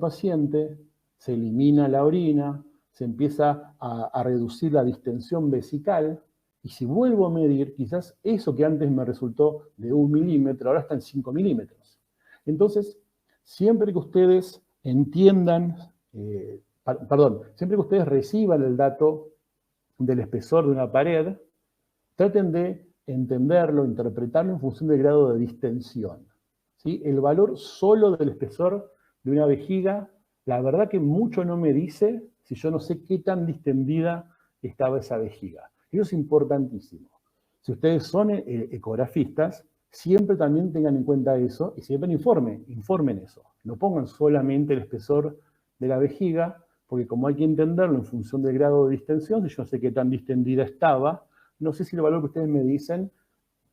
paciente, se elimina la orina, se empieza a reducir la distensión vesical, y si vuelvo a medir, quizás eso que antes me resultó de 1 milímetro, ahora está en 5 milímetros. Entonces, siempre que ustedes entiendan, siempre que ustedes reciban el dato del espesor de una pared, traten de entenderlo, interpretarlo en función del grado de distensión. ¿Sí? El valor solo del espesor de una vejiga, la verdad que mucho no me dice si yo no sé qué tan distendida estaba esa vejiga. Eso es importantísimo. Si ustedes son ecografistas, siempre también tengan en cuenta eso y siempre informen eso. No pongan solamente el espesor de la vejiga, porque como hay que entenderlo en función del grado de distensión, si yo no sé qué tan distendida estaba, no sé si el valor que ustedes me dicen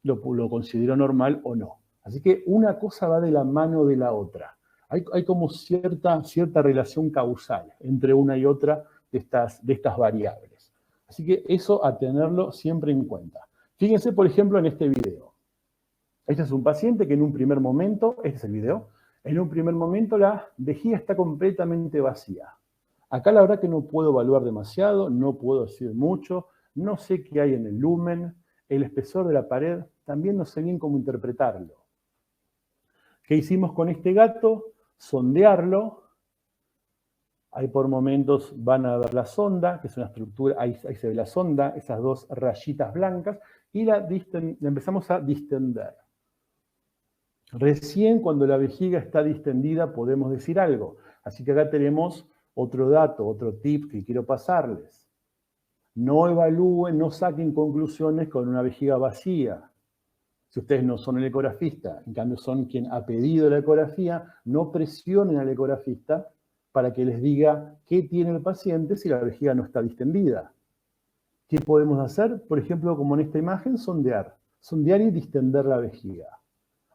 lo considero normal o no. Así que una cosa va de la mano de la otra. Hay como cierta relación causal entre una y otra de estas variables. Así que eso a tenerlo siempre en cuenta. Fíjense, por ejemplo, en este video. Este es un paciente que en un primer momento, este es el video, en un primer momento la vejiga está completamente vacía. Acá la verdad que no puedo evaluar demasiado, no puedo decir mucho, no sé qué hay en el lumen, el espesor de la pared, también no sé bien cómo interpretarlo. ¿Qué hicimos con este gato? Sondearlo. Ahí por momentos van a ver la sonda, que es una estructura, ahí se ve la sonda, esas dos rayitas blancas, y la empezamos a distender. Recién cuando la vejiga está distendida podemos decir algo. Así que acá tenemos otro dato, otro tip que quiero pasarles. No evalúen, no saquen conclusiones con una vejiga vacía. Si ustedes no son el ecografista, en cambio son quien ha pedido la ecografía, no presionen al ecografista para que les diga qué tiene el paciente si la vejiga no está distendida. ¿Qué podemos hacer? Por ejemplo, como en esta imagen, sondear y distender la vejiga.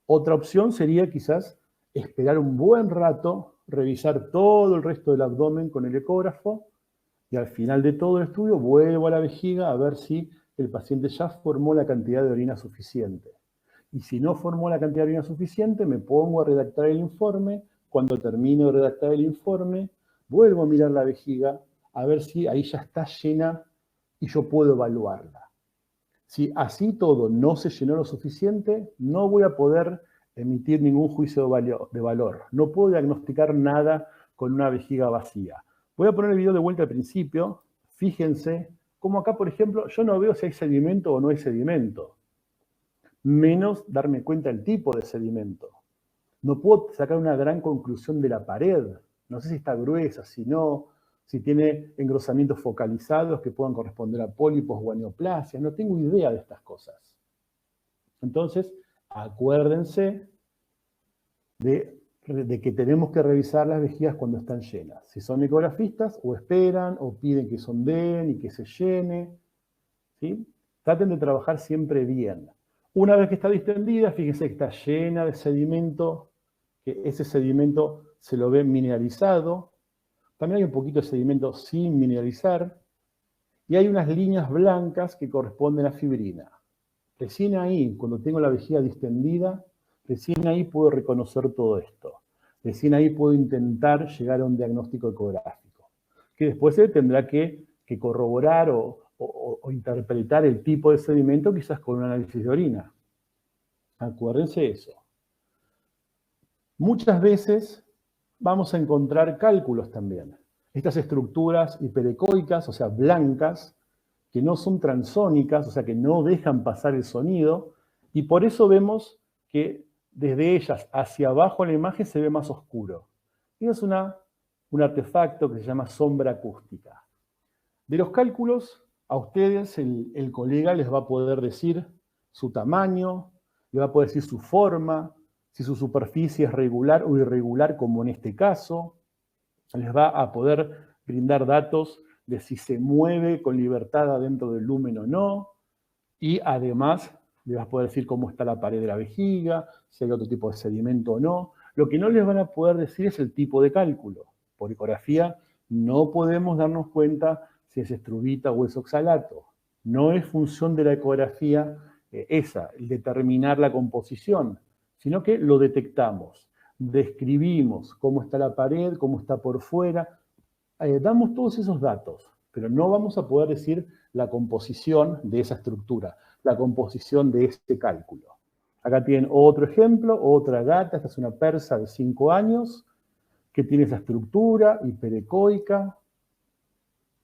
Otra opción sería quizás esperar un buen rato, revisar todo el resto del abdomen con el ecógrafo y al final de todo el estudio vuelvo a la vejiga a ver si el paciente ya formó la cantidad de orina suficiente. Y si no formó la cantidad de orina suficiente, me pongo a redactar el informe. Cuando termino de redactar el informe, vuelvo a mirar la vejiga a ver si ahí ya está llena y yo puedo evaluarla. Si así todo no se llenó lo suficiente, no voy a poder emitir ningún juicio de valor. No puedo diagnosticar nada con una vejiga vacía. Voy a poner el video de vuelta al principio. Fíjense cómo acá, por ejemplo, yo no veo si hay sedimento o no hay sedimento. Menos darme cuenta del tipo de sedimento. No puedo sacar una gran conclusión de la pared. No sé si está gruesa, si no, si tiene engrosamientos focalizados que puedan corresponder a pólipos o a neoplasias. No tengo idea de estas cosas. Entonces, acuérdense de que tenemos que revisar las vejigas cuando están llenas. Si son ecografistas, o esperan, o piden que sondeen y que se llene. ¿Sí? Traten de trabajar siempre bien. Una vez que está distendida, fíjense que está llena de sedimento, que ese sedimento se lo ve mineralizado. También hay un poquito de sedimento sin mineralizar. Y hay unas líneas blancas que corresponden a fibrina. Recién ahí, cuando tengo la vejiga distendida, recién ahí puedo reconocer todo esto. Recién ahí puedo intentar llegar a un diagnóstico ecográfico. Que después se tendrá que corroborar o interpretar el tipo de sedimento quizás con un análisis de orina. Acuérdense eso. Muchas veces vamos a encontrar cálculos también. Estas estructuras hiperecoicas, o sea, blancas, que no son transónicas, o sea, que no dejan pasar el sonido, y por eso vemos que desde ellas hacia abajo en la imagen se ve más oscuro. Y es un artefacto que se llama sombra acústica. De los cálculos, a ustedes el colega les va a poder decir su tamaño, les va a poder decir su forma, si su superficie es regular o irregular, como en este caso. Les va a poder brindar datos de si se mueve con libertad adentro del lumen o no. Y además les va a poder decir cómo está la pared de la vejiga, si hay otro tipo de sedimento o no. Lo que no les van a poder decir es el tipo de cálculo. Por ecografía no podemos darnos cuenta si es estruvita o es oxalato. No es función de la ecografía el determinar la composición, sino que lo detectamos. describimos cómo está la pared, cómo está por fuera, damos todos esos datos, pero no vamos a poder decir la composición de esa estructura, la composición de este cálculo. Acá tienen otro ejemplo, otra gata, esta es una persa de 5 años, que tiene esa estructura hiperecoica,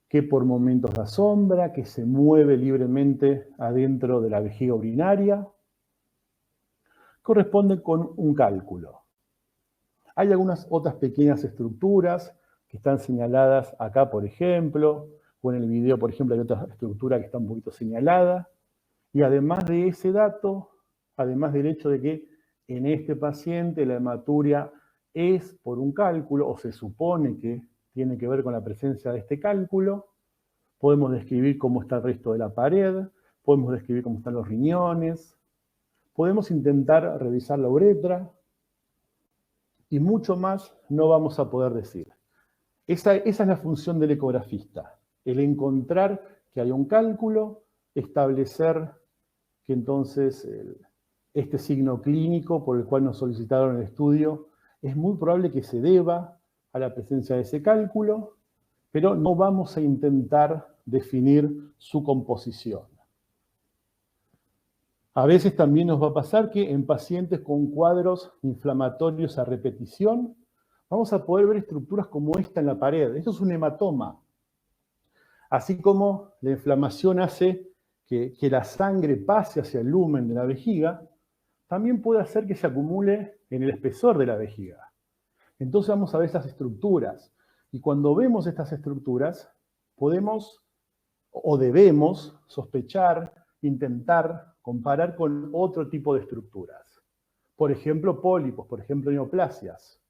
que por momentos da sombra, que se mueve libremente adentro de la vejiga urinaria. Corresponde con un cálculo. Hay algunas otras pequeñas estructuras que están señaladas acá, por ejemplo, o en el video, por ejemplo, hay otra estructura que está un poquito señalada. Y además de ese dato, además del hecho de que en este paciente la hematuria es por un cálculo, o se supone que tiene que ver con la presencia de este cálculo, podemos describir cómo está el resto de la pared, podemos describir cómo están los riñones, podemos intentar revisar la uretra, y mucho más no vamos a poder decir. Esa es la función del ecografista, el encontrar que hay un cálculo, establecer que entonces este signo clínico por el cual nos solicitaron el estudio es muy probable que se deba a la presencia de ese cálculo, pero no vamos a intentar definir su composición. A veces también nos va a pasar que en pacientes con cuadros inflamatorios a repetición, vamos a poder ver estructuras como esta en la pared. Esto es un hematoma. Así como la inflamación hace que la sangre pase hacia el lumen de la vejiga, también puede hacer que se acumule en el espesor de la vejiga. Entonces vamos a ver estas estructuras. Y cuando vemos estas estructuras, podemos o debemos sospechar, intentar comparar con otro tipo de estructuras. Por ejemplo, pólipos, por ejemplo, neoplasias.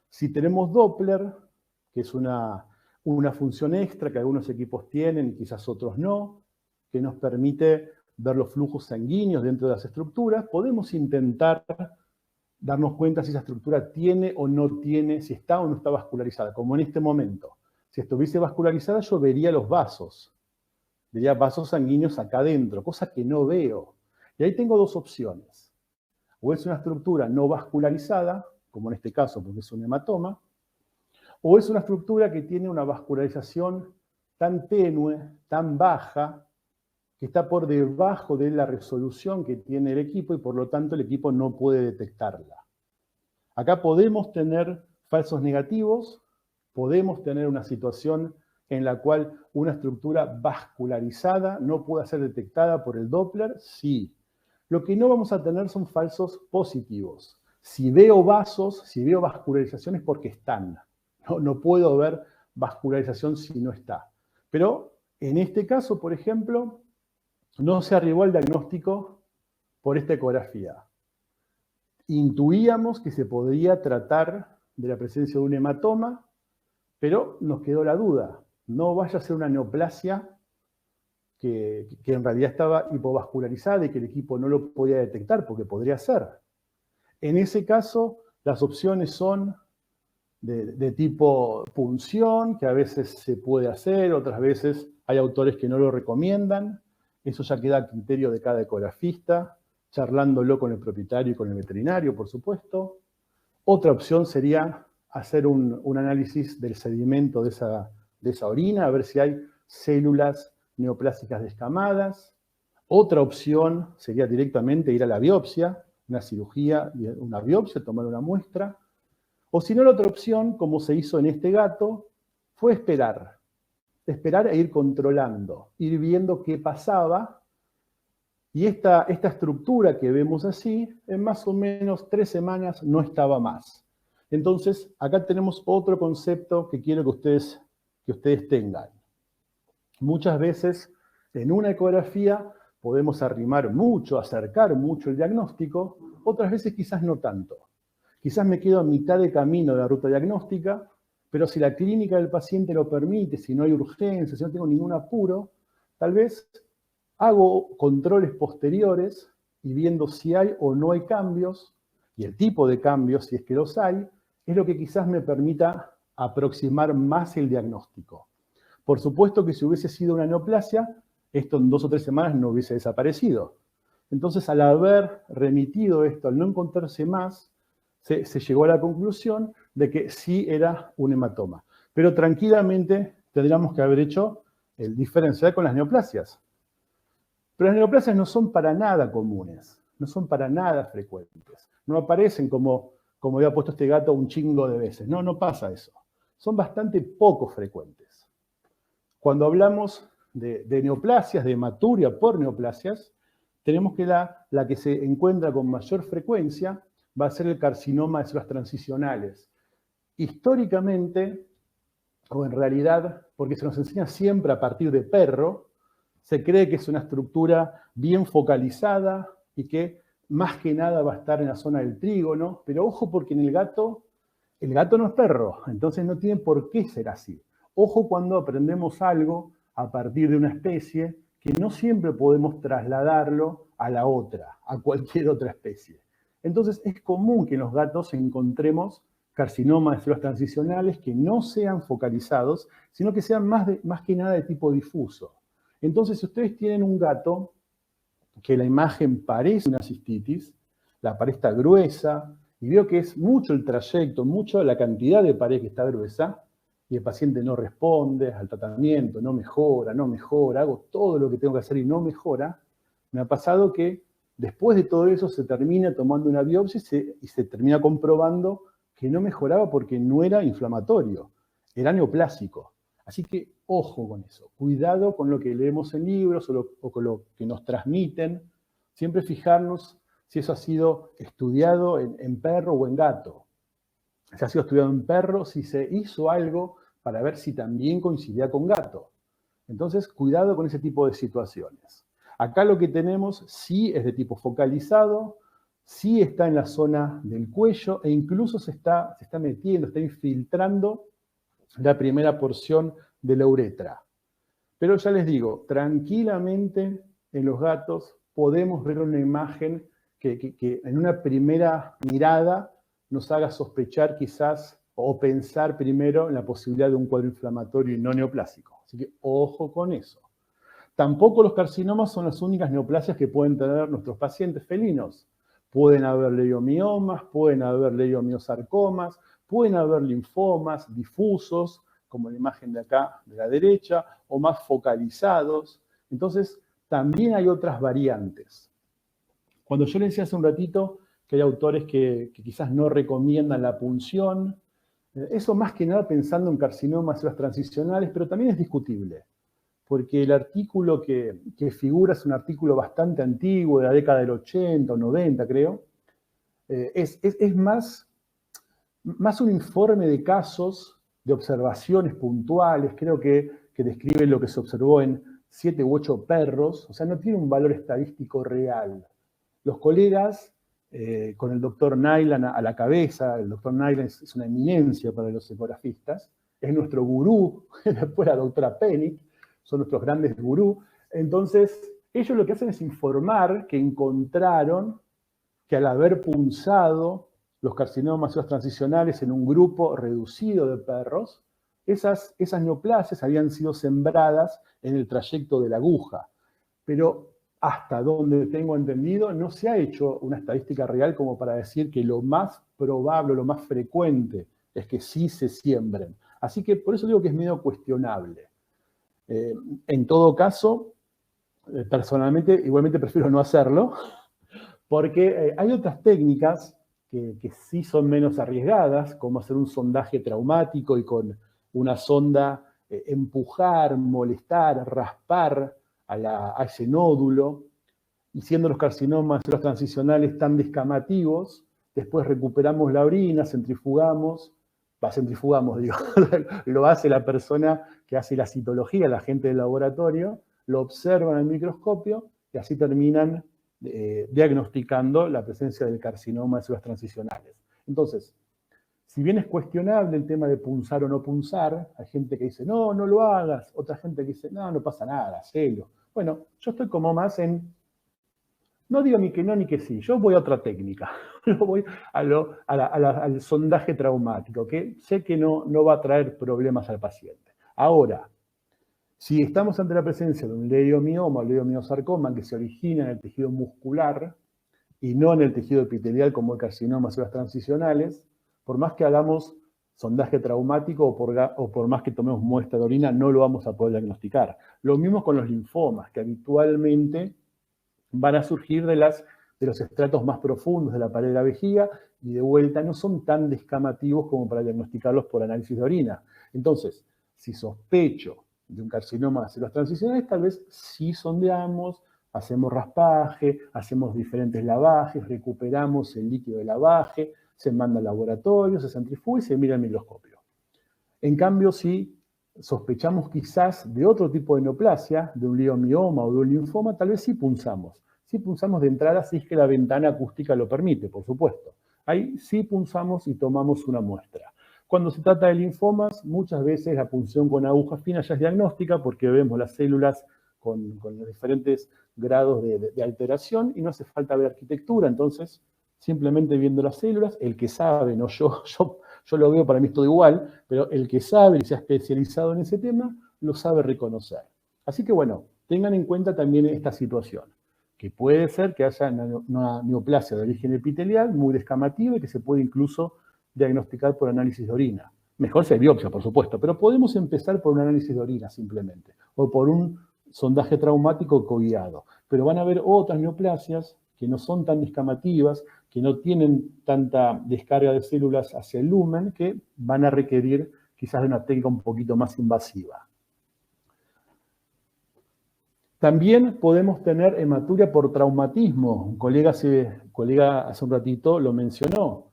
Si tenemos Doppler, que es una función extra que algunos equipos tienen y quizás otros no, que nos permite ver los flujos sanguíneos dentro de las estructuras, podemos intentar darnos cuenta si esa estructura tiene o no tiene, si está o no está vascularizada, como en este momento. Si estuviese vascularizada, yo vería los vasos. Vería vasos sanguíneos acá adentro, cosa que no veo. Y ahí tengo dos opciones. O es una estructura no vascularizada, como en este caso porque es un hematoma, o es una estructura que tiene una vascularización tan tenue, tan baja, que está por debajo de la resolución que tiene el equipo y por lo tanto el equipo no puede detectarla. Acá podemos tener falsos negativos, podemos tener una situación en la cual una estructura vascularizada no puede ser detectada por el Doppler, sí. Lo que no vamos a tener son falsos positivos. Si veo vasos, si veo vascularización es porque están. No puedo ver vascularización si no está. Pero en este caso, por ejemplo, no se arribó al diagnóstico por esta ecografía. Intuíamos que se podría tratar de la presencia de un hematoma, pero nos quedó la duda. No vaya a ser una neoplasia que en realidad estaba hipovascularizada y que el equipo no lo podía detectar, porque podría ser. En ese caso, las opciones son de tipo punción, que a veces se puede hacer, otras veces hay autores que no lo recomiendan. Eso ya queda a criterio de cada ecografista, charlándolo con el propietario y con el veterinario, por supuesto. Otra opción sería hacer un análisis del sedimento de esa orina, a ver si hay células neoplásicas descamadas. Otra opción sería directamente ir a la biopsia, una cirugía, una biopsia, tomar una muestra. O si no, la otra opción, como se hizo en este gato, fue esperar e ir controlando, ir viendo qué pasaba. Y esta estructura que vemos así, en más o menos 3 semanas no estaba más. Entonces, acá tenemos otro concepto que quiero que ustedes tengan. Muchas veces, en una ecografía, podemos arrimar mucho, acercar mucho el diagnóstico, otras veces quizás no tanto. Quizás me quedo a mitad de camino de la ruta diagnóstica, pero si la clínica del paciente lo permite, si no hay urgencia, si no tengo ningún apuro, tal vez hago controles posteriores y viendo si hay o no hay cambios, y el tipo de cambios, si es que los hay, es lo que quizás me permita aproximar más el diagnóstico. Por supuesto que si hubiese sido una neoplasia, esto en 2 o 3 semanas no hubiese desaparecido. Entonces, al haber remitido esto, al no encontrarse más, se llegó a la conclusión de que sí era un hematoma. Pero tranquilamente tendríamos que haber hecho el diferencial con las neoplasias. Pero las neoplasias no son para nada comunes, no son para nada frecuentes. No aparecen como había puesto este gato un chingo de veces. No, no pasa eso. Son bastante poco frecuentes. Cuando hablamos de neoplasias, de hematuria por neoplasias, tenemos que la que se encuentra con mayor frecuencia va a ser el carcinoma de células transicionales. Históricamente, o en realidad, porque se nos enseña siempre a partir de perro, se cree que es una estructura bien focalizada y que más que nada va a estar en la zona del trígono, pero ojo porque en el gato no es perro, entonces no tiene por qué ser así. Ojo cuando aprendemos algo a partir de una especie que no siempre podemos trasladarlo a la otra, a cualquier otra especie. Entonces es común que en los gatos encontremos carcinomas de células transicionales que no sean focalizados, sino que sean más que nada de tipo difuso. Entonces, si ustedes tienen un gato que la imagen parece una cistitis, la pared está gruesa, y veo que es mucho el trayecto, mucho la cantidad de pared que está gruesa, y el paciente no responde al tratamiento, no mejora, hago todo lo que tengo que hacer y no mejora, me ha pasado que después de todo eso se termina tomando una biopsia y se termina comprobando que no mejoraba porque no era inflamatorio, era neoplásico. Así que ojo con eso, cuidado con lo que leemos en libros o con lo que nos transmiten, siempre fijarnos si eso ha sido estudiado en perro o en gato. Si ha sido estudiado en perro, si se hizo algo para ver si también coincidía con gato. Entonces, cuidado con ese tipo de situaciones. Acá lo que tenemos sí es de tipo focalizado, sí está en la zona del cuello e incluso se está metiendo, está infiltrando la primera porción de la uretra. Pero ya les digo, tranquilamente en los gatos podemos ver una imagen que en una primera mirada nos haga sospechar quizás o pensar primero en la posibilidad de un cuadro inflamatorio y no neoplásico. Así que ojo con eso. Tampoco los carcinomas son las únicas neoplasias que pueden tener nuestros pacientes felinos. Pueden haber leiomiomas, pueden haber leiomiosarcomas, pueden haber linfomas difusos, como la imagen de acá de la derecha, o más focalizados. Entonces, también hay otras variantes. Cuando yo les decía hace un ratito que hay autores que quizás no recomiendan la punción, eso más que nada pensando en carcinomas de células transicionales, pero también es discutible, porque el artículo que figura es un artículo bastante antiguo, de la década del 80 o 90, creo. Es más un informe de casos, de observaciones puntuales, creo que describe lo que se observó en 7 u 8 perros, o sea, no tiene un valor estadístico real. Los colegas, con el doctor Nyland a la cabeza, el doctor Nyland es una eminencia para los ecografistas, es nuestro gurú, después la doctora Pennick, son nuestros grandes gurús. Entonces, ellos lo que hacen es informar que encontraron que al haber punzado los carcinomas transicionales en un grupo reducido de perros, esas neoplasias habían sido sembradas en el trayecto de la aguja. Pero hasta donde tengo entendido, no se ha hecho una estadística real como para decir que lo más probable, lo más frecuente, es que sí se siembren. Así que por eso digo que es medio cuestionable. En todo caso, personalmente, igualmente prefiero no hacerlo, porque hay otras técnicas que sí son menos arriesgadas, como hacer un sondaje traumático y con una sonda empujar, molestar, raspar a ese nódulo, y siendo los carcinomas los transicionales tan descamativos, después recuperamos la orina, centrifugamos, digo, lo hace la persona que hace la citología, la gente del laboratorio, lo observan al microscopio y así terminan diagnosticando la presencia del carcinoma de células transicionales. Entonces, si bien es cuestionable el tema de punzar o no punzar, hay gente que dice, no, no lo hagas, otra gente que dice, no, no pasa nada, hacelo. Bueno, yo estoy como más en, no digo ni que no ni que sí, yo voy a otra técnica, yo voy al sondaje traumático, que sé que no va a traer problemas al paciente. Ahora, si estamos ante la presencia de un leiomioma o leiomiosarcoma que se origina en el tejido muscular, y no en el tejido epitelial como el carcinoma de células transicionales, por más que hagamos sondaje traumático o por más que tomemos muestra de orina, no lo vamos a poder diagnosticar. Lo mismo con los linfomas, que habitualmente van a surgir de los estratos más profundos de la pared de la vejiga y de vuelta no son tan descamativos como para diagnosticarlos por análisis de orina. Entonces, si sospecho de un carcinoma de células transicionales, tal vez sí sondeamos, hacemos raspaje, hacemos diferentes lavajes, recuperamos el líquido de lavaje, se manda al laboratorio, se centrifuga y se mira el microscopio. En cambio, si sospechamos quizás de otro tipo de neoplasia, de un leiomioma o de un linfoma, tal vez sí punzamos. Sí punzamos de entrada si es que la ventana acústica lo permite, por supuesto. Ahí sí punzamos y tomamos una muestra. Cuando se trata de linfomas, muchas veces la punción con aguja fina ya es diagnóstica porque vemos las células con los diferentes grados de alteración y no hace falta ver arquitectura. Entonces, simplemente viendo las células, el que sabe, no yo lo veo, para mí es todo igual, pero el que sabe y se ha especializado en ese tema, lo sabe reconocer. Así que bueno, tengan en cuenta también esta situación, que puede ser que haya una neoplasia de origen epitelial muy descamativa y que se puede incluso diagnosticar por análisis de orina. Mejor si hay biopsia, por supuesto, pero podemos empezar por un análisis de orina simplemente, o por un sondaje traumático coguiado. Pero van a haber otras neoplasias que no son tan descamativas, que no tienen tanta descarga de células hacia el lumen, que van a requerir quizás de una técnica un poquito más invasiva. También podemos tener hematuria por traumatismo. Un colega hace un ratito lo mencionó.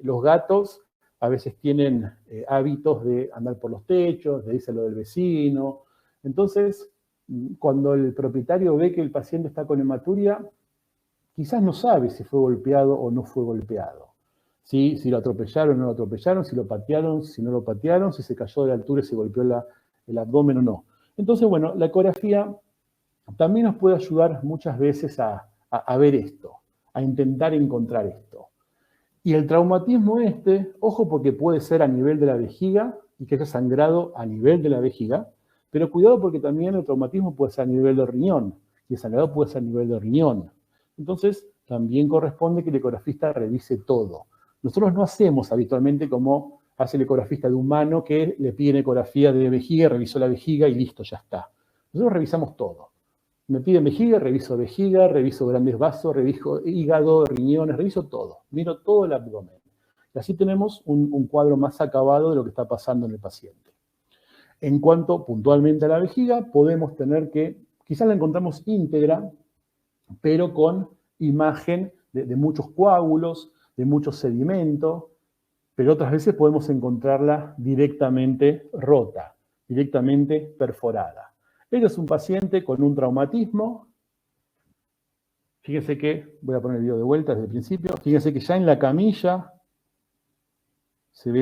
Los gatos a veces tienen hábitos de andar por los techos, de irse a lo del vecino. Entonces, cuando el propietario ve que el paciente está con hematuria, quizás no sabe si fue golpeado o no fue golpeado. Si lo atropellaron o no lo atropellaron, si lo patearon, si no lo patearon, si se cayó de la altura y se golpeó el abdomen o no. Entonces, bueno, la ecografía también nos puede ayudar muchas veces a ver esto, a intentar encontrar esto. Y el traumatismo ojo porque puede ser a nivel de la vejiga y que haya sangrado a nivel de la vejiga, pero cuidado porque también el traumatismo puede ser a nivel de riñón y el sangrado puede ser a nivel de riñón. Entonces, también corresponde que el ecografista revise todo. Nosotros no hacemos habitualmente como hace el ecografista de humano, que le piden ecografía de vejiga, revisó la vejiga y listo, ya está. Nosotros revisamos todo. Me piden vejiga, reviso grandes vasos, reviso hígado, riñones, reviso todo. Miro todo el abdomen. Y así tenemos un cuadro más acabado de lo que está pasando en el paciente. En cuanto puntualmente a la vejiga, podemos tener que, quizás la encontramos íntegra, pero con imagen de muchos coágulos, de mucho sedimento, pero otras veces podemos encontrarla directamente rota, directamente perforada. Este es un paciente con un traumatismo. Fíjense que, voy a poner el video de vuelta desde el principio, fíjense que ya en la camilla se ve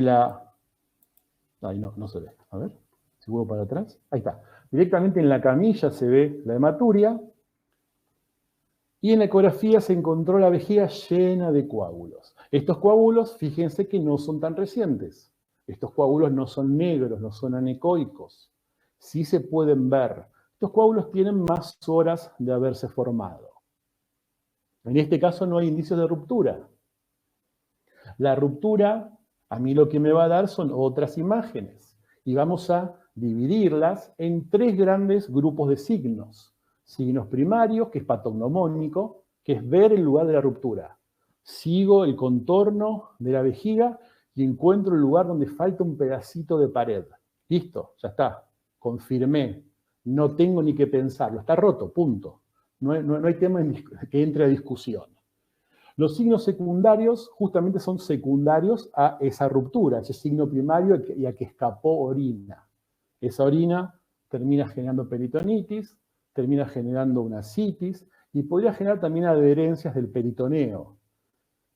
Ay, no se ve. A ver, si vuelvo para atrás. Ahí está. Directamente en la camilla se ve la hematuria. Y en la ecografía se encontró la vejiga llena de coágulos. Estos coágulos, fíjense que no son tan recientes. Estos coágulos no son negros, no son anecoicos. Sí se pueden ver. Estos coágulos tienen más horas de haberse formado. En este caso no hay indicios de ruptura. La ruptura, a mí lo que me va a dar son otras imágenes. Y vamos a dividirlas en 3 grandes grupos de signos. Signos primarios, que es patognomónico, que es ver el lugar de la ruptura. Sigo el contorno de la vejiga y encuentro el lugar donde falta un pedacito de pared. Listo, ya está. Confirmé. No tengo ni que pensarlo. Está roto, punto. No hay tema que entre a discusión. Los signos secundarios justamente son secundarios a esa ruptura, ese signo primario y a que escapó orina. Esa orina termina generando peritonitis, termina generando una citis y podría generar también adherencias del peritoneo.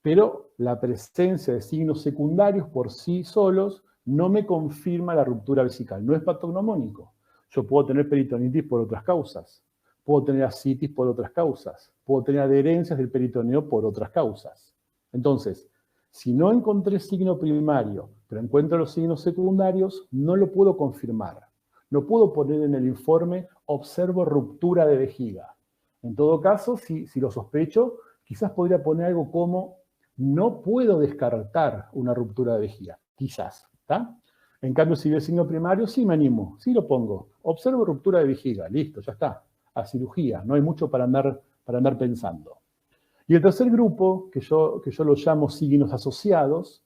Pero la presencia de signos secundarios por sí solos no me confirma la ruptura vesical, no es patognomónico. Yo puedo tener peritonitis por otras causas, puedo tener ascitis por otras causas, puedo tener adherencias del peritoneo por otras causas. Entonces, si no encontré signo primario, pero encuentro los signos secundarios, no lo puedo confirmar. No puedo poner en el informe, observo ruptura de vejiga. En todo caso, si lo sospecho, quizás podría poner algo como, no puedo descartar una ruptura de vejiga, quizás, ¿está? En cambio, si veo signo primario, sí me animo, sí lo pongo. Observo ruptura de vejiga, listo, ya está. A cirugía, no hay mucho para andar pensando. Y el tercer grupo, que yo lo llamo signos asociados,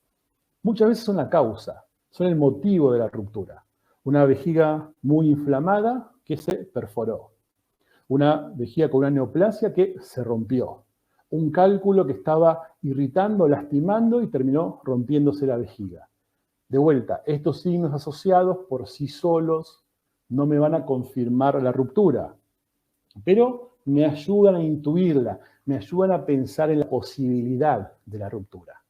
muchas veces son la causa, son el motivo de la ruptura. Una vejiga muy inflamada que se perforó. Una vejiga con una neoplasia que se rompió. Un cálculo que estaba irritando, lastimando y terminó rompiéndose la vejiga. De vuelta, estos signos asociados por sí solos no me van a confirmar la ruptura, pero me ayudan a intuirla, me ayudan a pensar en la posibilidad de la ruptura.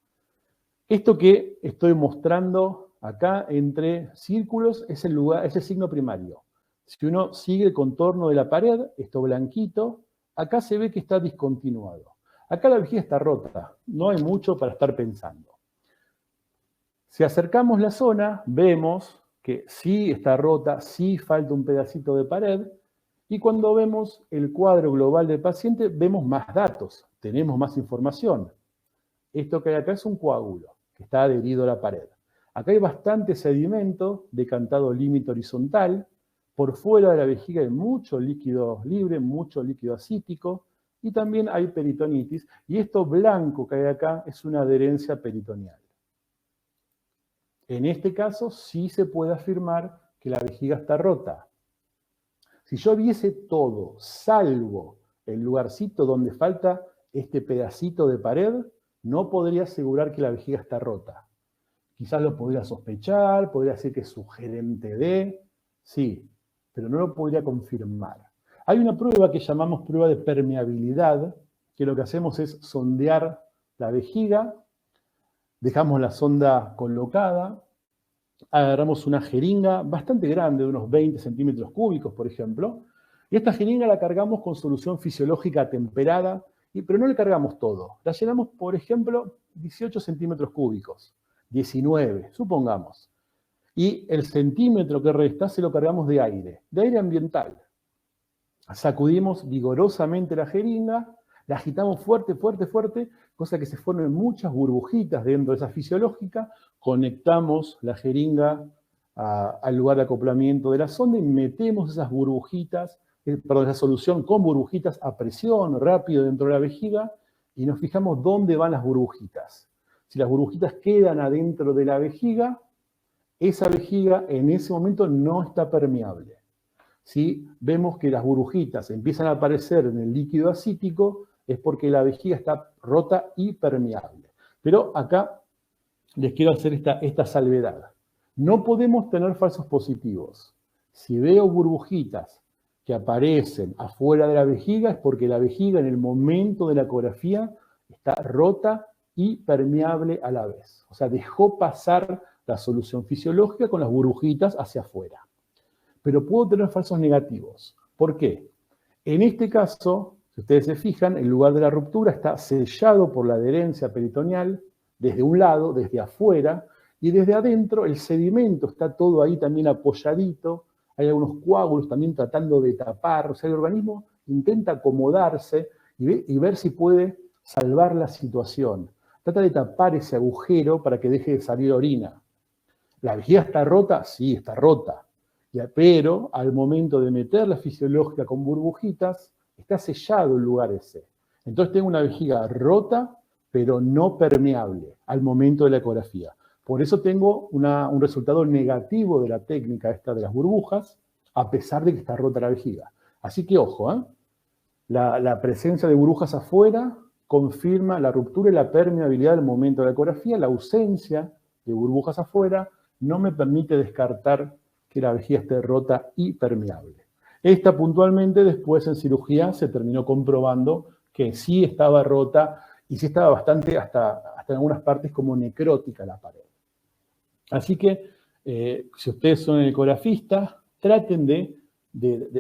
Esto que estoy mostrando acá entre círculos es el signo primario. Si uno sigue el contorno de la pared, esto blanquito, acá se ve que está discontinuado. Acá la vejiga está rota, no hay mucho para estar pensando. Si acercamos la zona, vemos que sí está rota, sí falta un pedacito de pared, y cuando vemos el cuadro global del paciente, vemos más datos, tenemos más información. Esto que hay acá es un coágulo que está adherido a la pared. Acá hay bastante sedimento, decantado límite horizontal, por fuera de la vejiga hay mucho líquido libre, mucho líquido acítico, y también hay peritonitis, y esto blanco que hay acá es una adherencia peritoneal. En este caso sí se puede afirmar que la vejiga está rota. Si yo viese todo, salvo el lugarcito donde falta este pedacito de pared, no podría asegurar que la vejiga está rota. Quizás lo podría sospechar, podría decir que es sugerente de, sí, pero no lo podría confirmar. Hay una prueba que llamamos prueba de permeabilidad, que lo que hacemos es sondear la vejiga, dejamos la sonda colocada, agarramos una jeringa bastante grande, de unos 20 centímetros cúbicos, por ejemplo, y esta jeringa la cargamos con solución fisiológica temperada, pero no le cargamos todo. La llenamos, por ejemplo, 18 centímetros cúbicos, 19, supongamos. Y el centímetro que resta se lo cargamos de aire ambiental. Sacudimos vigorosamente la jeringa, la agitamos fuerte, fuerte, fuerte, cosa que se formen muchas burbujitas dentro de esa fisiológica, conectamos la jeringa al lugar de acoplamiento de la sonda y metemos esas burbujitas, esa solución con burbujitas a presión, rápido dentro de la vejiga, y nos fijamos dónde van las burbujitas. Si las burbujitas quedan adentro de la vejiga, esa vejiga en ese momento no está permeable. Si vemos que las burbujitas empiezan a aparecer en el líquido acítico, es porque la vejiga está rota y permeable. Pero acá les quiero hacer esta salvedad. No podemos tener falsos positivos. Si veo burbujitas que aparecen afuera de la vejiga, es porque la vejiga en el momento de la ecografía está rota y permeable a la vez. O sea, dejó pasar la solución fisiológica con las burbujitas hacia afuera. Pero puedo tener falsos negativos. ¿Por qué? En este caso, si ustedes se fijan, el lugar de la ruptura está sellado por la adherencia peritoneal desde un lado, desde afuera, y desde adentro el sedimento está todo ahí también apoyadito, hay algunos coágulos también tratando de tapar, o sea, el organismo intenta acomodarse y ver si puede salvar la situación. Trata de tapar ese agujero para que deje de salir orina. ¿La vejiga está rota? Sí, está rota. Pero al momento de meter la fisiológica con burbujitas, está sellado el lugar ese. Entonces tengo una vejiga rota, pero no permeable al momento de la ecografía. Por eso tengo un resultado negativo de la técnica esta de las burbujas, a pesar de que está rota la vejiga. Así que ojo, ¿eh? La presencia de burbujas afuera confirma la ruptura y la permeabilidad al momento de la ecografía. La ausencia de burbujas afuera no me permite descartar que la vejiga esté rota y permeable. Esta puntualmente después en cirugía se terminó comprobando que sí estaba rota y sí estaba bastante, hasta en algunas partes, como necrótica la pared. Así que, si ustedes son ecografistas, traten de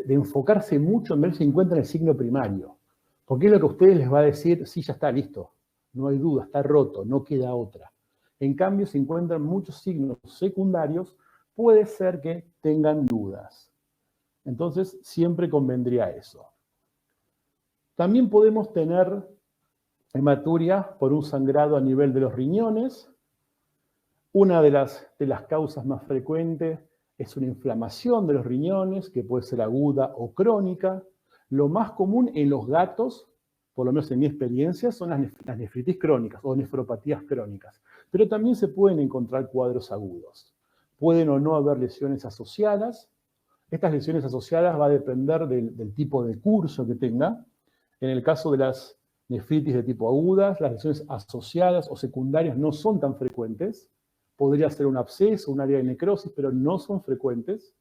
enfocarse mucho en ver si encuentran el signo primario. Porque es lo que a ustedes les va a decir, sí, ya está, listo. No hay duda, está roto, no queda otra. En cambio, si encuentran muchos signos secundarios, puede ser que tengan dudas. Entonces, siempre convendría eso. También podemos tener hematuria por un sangrado a nivel de los riñones. Una de las causas más frecuentes es una inflamación de los riñones, que puede ser aguda o crónica. Lo más común en los gatos, por lo menos en mi experiencia, son las nefritis crónicas o nefropatías crónicas. Pero también se pueden encontrar cuadros agudos. Pueden o no haber lesiones asociadas. Estas lesiones asociadas va a depender del tipo de curso que tenga. En el caso de las nefritis de tipo agudas, las lesiones asociadas o secundarias no son tan frecuentes. Podría ser un absceso, un área de necrosis, pero no son frecuentes.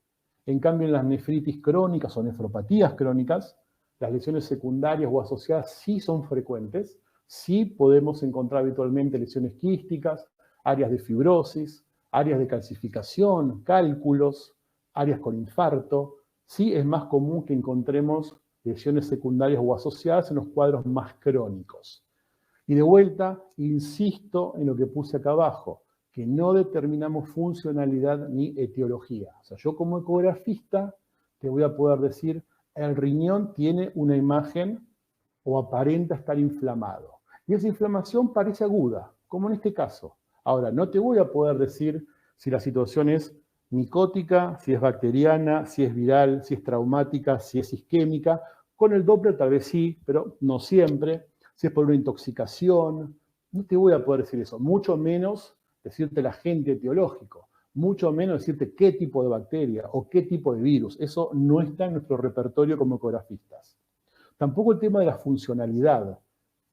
En cambio, en las nefritis crónicas o nefropatías crónicas, las lesiones secundarias o asociadas sí son frecuentes. Sí podemos encontrar habitualmente lesiones quísticas, áreas de fibrosis, áreas de calcificación, cálculos, áreas con infarto. Sí es más común que encontremos lesiones secundarias o asociadas en los cuadros más crónicos. Y de vuelta, insisto en lo que puse acá abajo, que no determinamos funcionalidad ni etiología. O sea, yo como ecografista te voy a poder decir, el riñón tiene una imagen o aparenta estar inflamado. Y esa inflamación parece aguda, como en este caso. Ahora, no te voy a poder decir si la situación es micótica, si es bacteriana, si es viral, si es traumática, si es isquémica. Con el Doppler tal vez sí, pero no siempre. Si es por una intoxicación, no te voy a poder decir eso. Mucho menos decirte el agente etiológico. Mucho menos decirte qué tipo de bacteria o qué tipo de virus. Eso no está en nuestro repertorio como ecografistas. Tampoco el tema de la funcionalidad.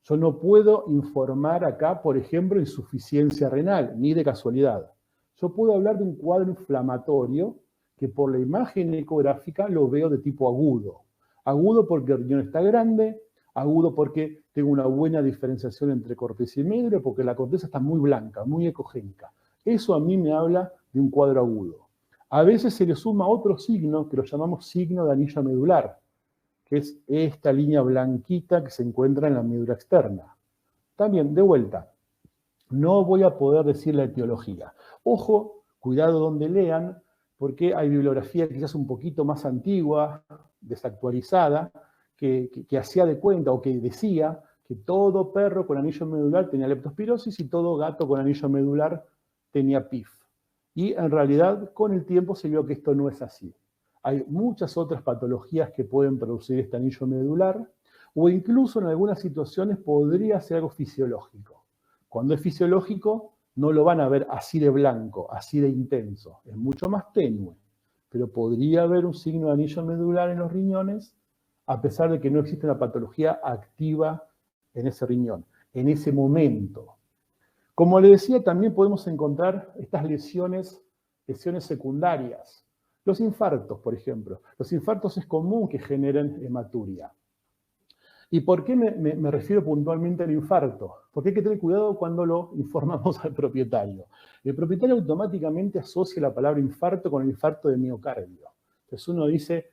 Yo no puedo informar acá, por ejemplo, insuficiencia renal, ni de casualidad. Yo puedo hablar de un cuadro inflamatorio que por la imagen ecográfica lo veo de tipo agudo. Agudo porque el riñón está grande, agudo porque tengo una buena diferenciación entre corteza y medio, porque la corteza está muy blanca, muy ecogénica. Eso a mí me habla de un cuadro agudo. A veces se le suma otro signo que lo llamamos signo de anillo medular, que es esta línea blanquita que se encuentra en la médula externa. También, de vuelta, no voy a poder decir la etiología. Ojo, cuidado donde lean, porque hay bibliografía quizás un poquito más antigua, desactualizada, que hacía de cuenta o que decía que todo perro con anillo medular tenía leptospirosis y todo gato con anillo medular tenía PIF. Y en realidad, con el tiempo se vio que esto no es así. Hay muchas otras patologías que pueden producir este anillo medular, o incluso en algunas situaciones podría ser algo fisiológico. Cuando es fisiológico, no lo van a ver así de blanco, así de intenso. Es mucho más tenue. Pero podría haber un signo de anillo medular en los riñones, a pesar de que no existe una patología activa en ese riñón, en ese momento. Como le decía, también podemos encontrar estas lesiones secundarias. Los infartos, por ejemplo. Los infartos es común que generen hematuria. ¿Y por qué me refiero puntualmente al infarto? Porque hay que tener cuidado cuando lo informamos al propietario. El propietario automáticamente asocia la palabra infarto con el infarto de miocardio. Entonces uno dice,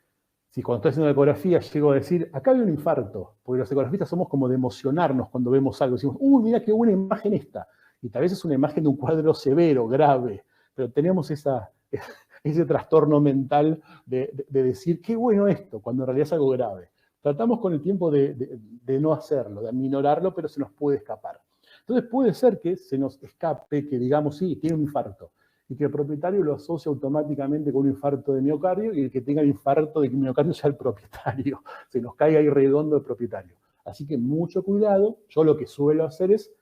si cuando estoy haciendo la ecografía llego a decir, acá hay un infarto, porque los ecografistas somos como de emocionarnos cuando vemos algo. Decimos, uy, mira qué buena imagen esta. Y tal vez es una imagen de un cuadro severo, grave, pero tenemos ese trastorno mental de decir, qué bueno esto, cuando en realidad es algo grave. Tratamos con el tiempo de no hacerlo, de aminorarlo, pero se nos puede escapar. Entonces puede ser que se nos escape, que digamos, sí, tiene un infarto, y que el propietario lo asocia automáticamente con un infarto de miocardio, y el que tenga el infarto de miocardio sea el propietario. Se nos caiga ahí redondo el propietario. Así que mucho cuidado. Yo lo que suelo hacer es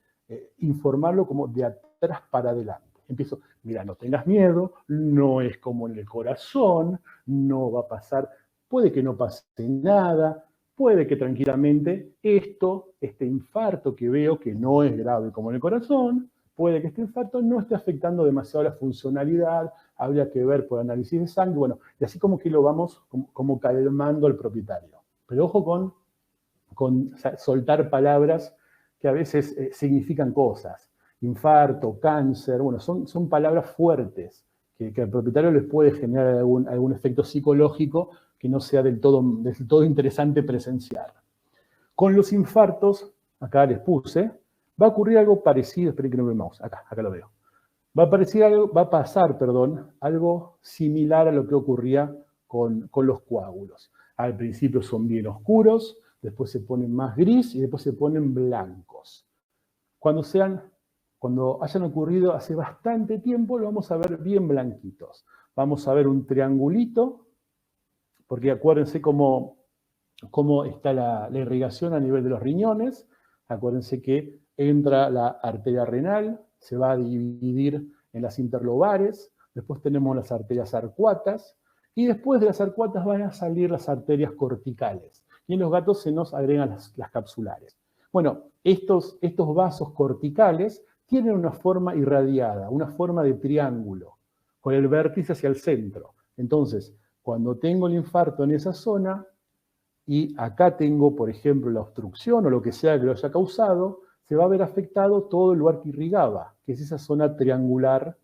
informarlo como de atrás para adelante. Empiezo, mira, no tengas miedo, no es como en el corazón, no va a pasar, puede que no pase nada, puede que tranquilamente este infarto que veo, que no es grave como en el corazón, puede que este infarto no esté afectando demasiado la funcionalidad, habría que ver por análisis de sangre, bueno, y así como que lo vamos como calmando al propietario. Pero ojo con soltar palabras que a veces significan cosas. Infarto, cáncer, bueno, son palabras fuertes que al propietario les puede generar algún efecto psicológico que no sea del todo interesante presenciar. Con los infartos, acá les puse, va a ocurrir algo parecido, esperen que no vemos, acá lo veo. Va a pasar, algo similar a lo que ocurría con los coágulos. Al principio son bien oscuros, después se ponen más gris y después se ponen blancos. Cuando hayan ocurrido hace bastante tiempo, lo vamos a ver bien blanquitos. Vamos a ver un triangulito, porque acuérdense cómo está la irrigación a nivel de los riñones. Acuérdense que entra la arteria renal, se va a dividir en las interlobares, después tenemos las arterias arcuatas, y después de las arcuatas van a salir las arterias corticales. Y en los gatos se nos agregan las capsulares. Bueno, estos vasos corticales tienen una forma irradiada, una forma de triángulo, con el vértice hacia el centro. Entonces, cuando tengo el infarto en esa zona, y acá tengo, por ejemplo, la obstrucción o lo que sea que lo haya causado, se va a ver afectado todo el lugar que irrigaba, que es esa zona triangular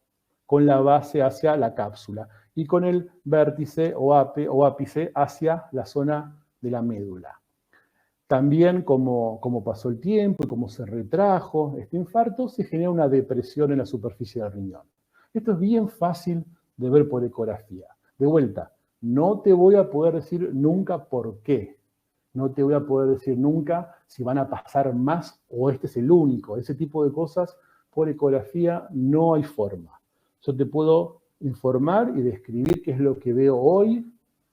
con la base hacia la cápsula y con el vértice o ápice hacia la zona de la médula. También, como pasó el tiempo y como se retrajo este infarto, se genera una depresión en la superficie del riñón. Esto es bien fácil de ver por ecografía. De vuelta, no te voy a poder decir nunca por qué. No te voy a poder decir nunca si van a pasar más o este es el único. Ese tipo de cosas por ecografía no hay forma. Yo te puedo informar y describir qué es lo que veo hoy.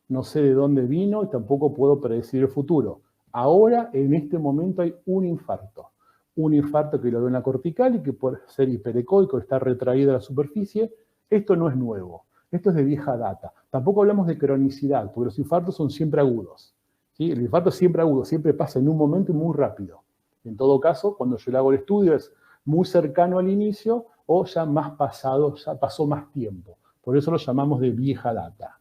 No sé de dónde vino y tampoco puedo predecir el futuro. Ahora, en este momento, hay un infarto. Un infarto que lo veo en la cortical y que por ser hiperecoico está retraído a la superficie. Esto no es nuevo. Esto es de vieja data. Tampoco hablamos de cronicidad, porque los infartos son siempre agudos. ¿Sí? El infarto es siempre agudo, siempre pasa en un momento y muy rápido. En todo caso, cuando yo le hago el estudio es muy cercano al inicio o ya más pasado, ya pasó más tiempo. Por eso lo llamamos de vieja data.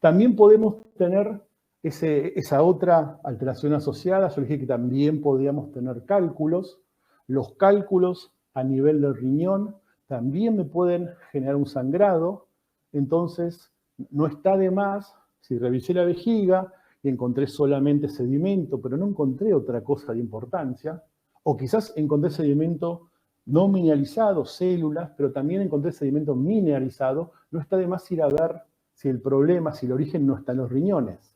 También podemos tener esa otra alteración asociada. Yo dije que también podríamos tener cálculos. Los cálculos a nivel del riñón también me pueden generar un sangrado. Entonces, no está de más, si revisé la vejiga y encontré solamente sedimento, pero no encontré otra cosa de importancia, o quizás encontré sedimento no mineralizado, células, pero también encontré sedimento mineralizado, no está de más ir a ver si el problema, si el origen no está en los riñones.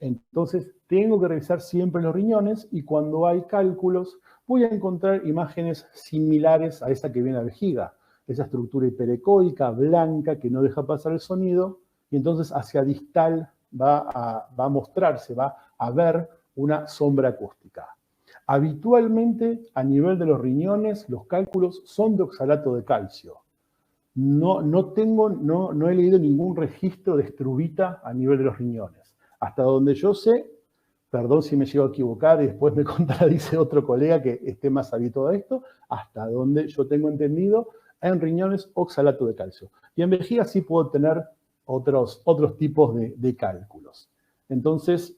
Entonces, tengo que revisar siempre los riñones y cuando hay cálculos voy a encontrar imágenes similares a esa que viene a la vejiga. Esa estructura hiperecoica, blanca, que no deja pasar el sonido, y entonces hacia distal va a mostrarse, va a ver una sombra acústica. Habitualmente, a nivel de los riñones, los cálculos son de oxalato de calcio. No he leído ningún registro de estrubita a nivel de los riñones. Hasta donde yo sé, perdón si me llego a equivocar y después me contradice otro colega que esté más habituado a esto, hasta donde yo tengo entendido, en riñones oxalato de calcio. Y en vejiga sí puedo tener otros tipos de cálculos. Entonces,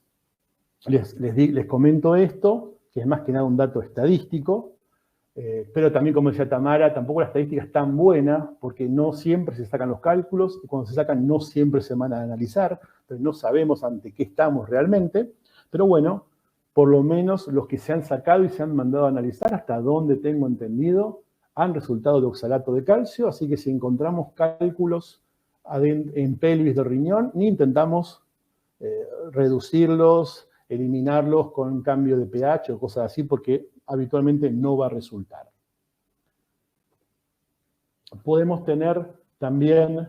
les comento esto, que es más que nada un dato estadístico, pero también, como decía Tamara, tampoco la estadística es tan buena, porque no siempre se sacan los cálculos, y cuando se sacan no siempre se van a analizar, pero no sabemos ante qué estamos realmente. Pero bueno, por lo menos los que se han sacado y se han mandado a analizar, hasta donde tengo entendido, han resultado de oxalato de calcio, así que si encontramos cálculos en pelvis del riñón, ni intentamos reducirlos, eliminarlos con cambio de pH o cosas así, porque habitualmente no va a resultar. Podemos tener también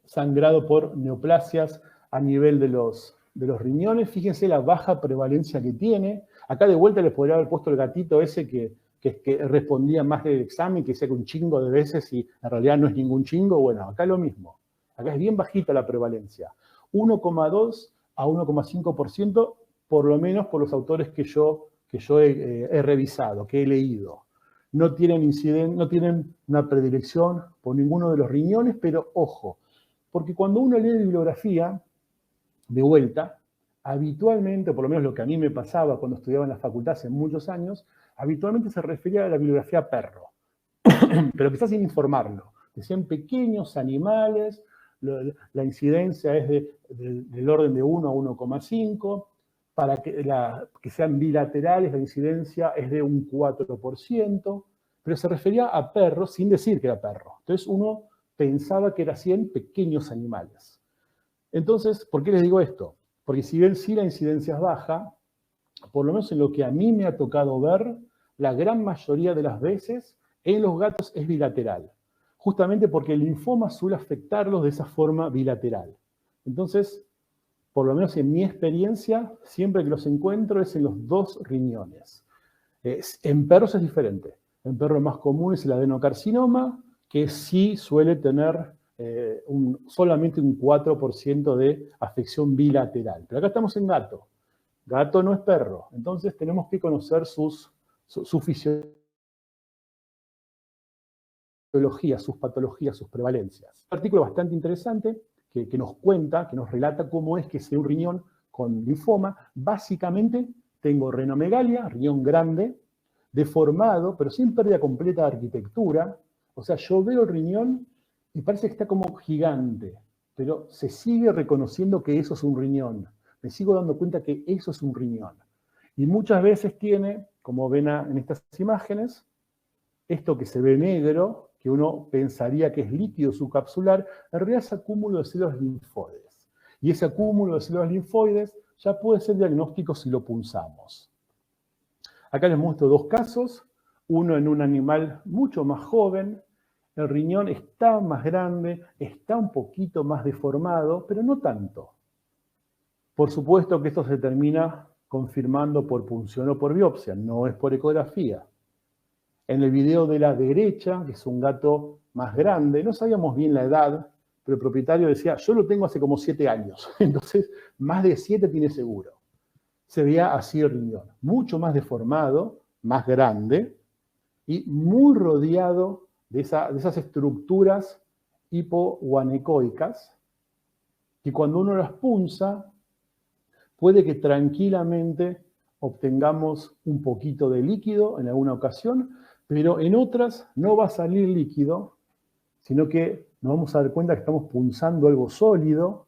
sangrado por neoplasias a nivel de los riñones. Fíjense la baja prevalencia que tiene. Acá de vuelta les podría haber puesto el gatito ese que respondía más del examen, que decía que un chingo de veces y en realidad no es ningún chingo. Bueno, acá lo mismo. Acá es bien bajita la prevalencia. 1,2 a 1,5%, por lo menos por los autores que yo he revisado, que he leído. No tienen una predilección por ninguno de los riñones, pero ojo, porque cuando uno lee bibliografía, de vuelta, habitualmente, por lo menos lo que a mí me pasaba cuando estudiaba en la facultad hace muchos años, habitualmente se refería a la bibliografía perro, pero quizás sin informarlo. Decían pequeños animales, la incidencia es del orden de 1 a 1,5, para que sean bilaterales la incidencia es de un 4%, pero se refería a perros sin decir que era perro. Entonces uno pensaba que eran 100 pequeños animales. Entonces, ¿por qué les digo esto? Porque si bien sí la incidencia es baja, por lo menos en lo que a mí me ha tocado ver, la gran mayoría de las veces en los gatos es bilateral. Justamente porque el linfoma suele afectarlos de esa forma bilateral. Entonces, por lo menos en mi experiencia, siempre que los encuentro es en los dos riñones. En perros es diferente. En perros más común es el adenocarcinoma, que sí suele tener solamente un 4% de afección bilateral. Pero acá estamos en gato. Gato no es perro. Entonces tenemos que conocer su fisiología, sus patologías, sus prevalencias. Un artículo bastante interesante que nos cuenta, que nos relata cómo es que si un riñón con linfoma, básicamente tengo renomegalia, riñón grande, deformado, pero sin pérdida completa de arquitectura. O sea, yo veo el riñón y parece que está como gigante, pero se sigue reconociendo que eso es un riñón. Me sigo dando cuenta que eso es un riñón. Y muchas veces tiene, como ven en estas imágenes, esto que se ve negro, que uno pensaría que es líquido subcapsular, en realidad es acúmulo de células linfoides. Y ese acúmulo de células linfoides ya puede ser diagnóstico si lo punzamos. Acá les muestro dos casos, uno en un animal mucho más joven. El riñón está más grande, está un poquito más deformado, pero no tanto. Por supuesto que esto se termina confirmando por punción o por biopsia, no es por ecografía. En el video de la derecha, que es un gato más grande, no sabíamos bien la edad, pero el propietario decía, yo lo tengo hace como 7 años, entonces más de 7 tiene seguro. Se veía así el riñón, mucho más deformado, más grande y muy rodeado de esas estructuras hipoguanecoicas que cuando uno las punza puede que tranquilamente obtengamos un poquito de líquido en alguna ocasión, pero en otras no va a salir líquido, sino que nos vamos a dar cuenta que estamos punzando algo sólido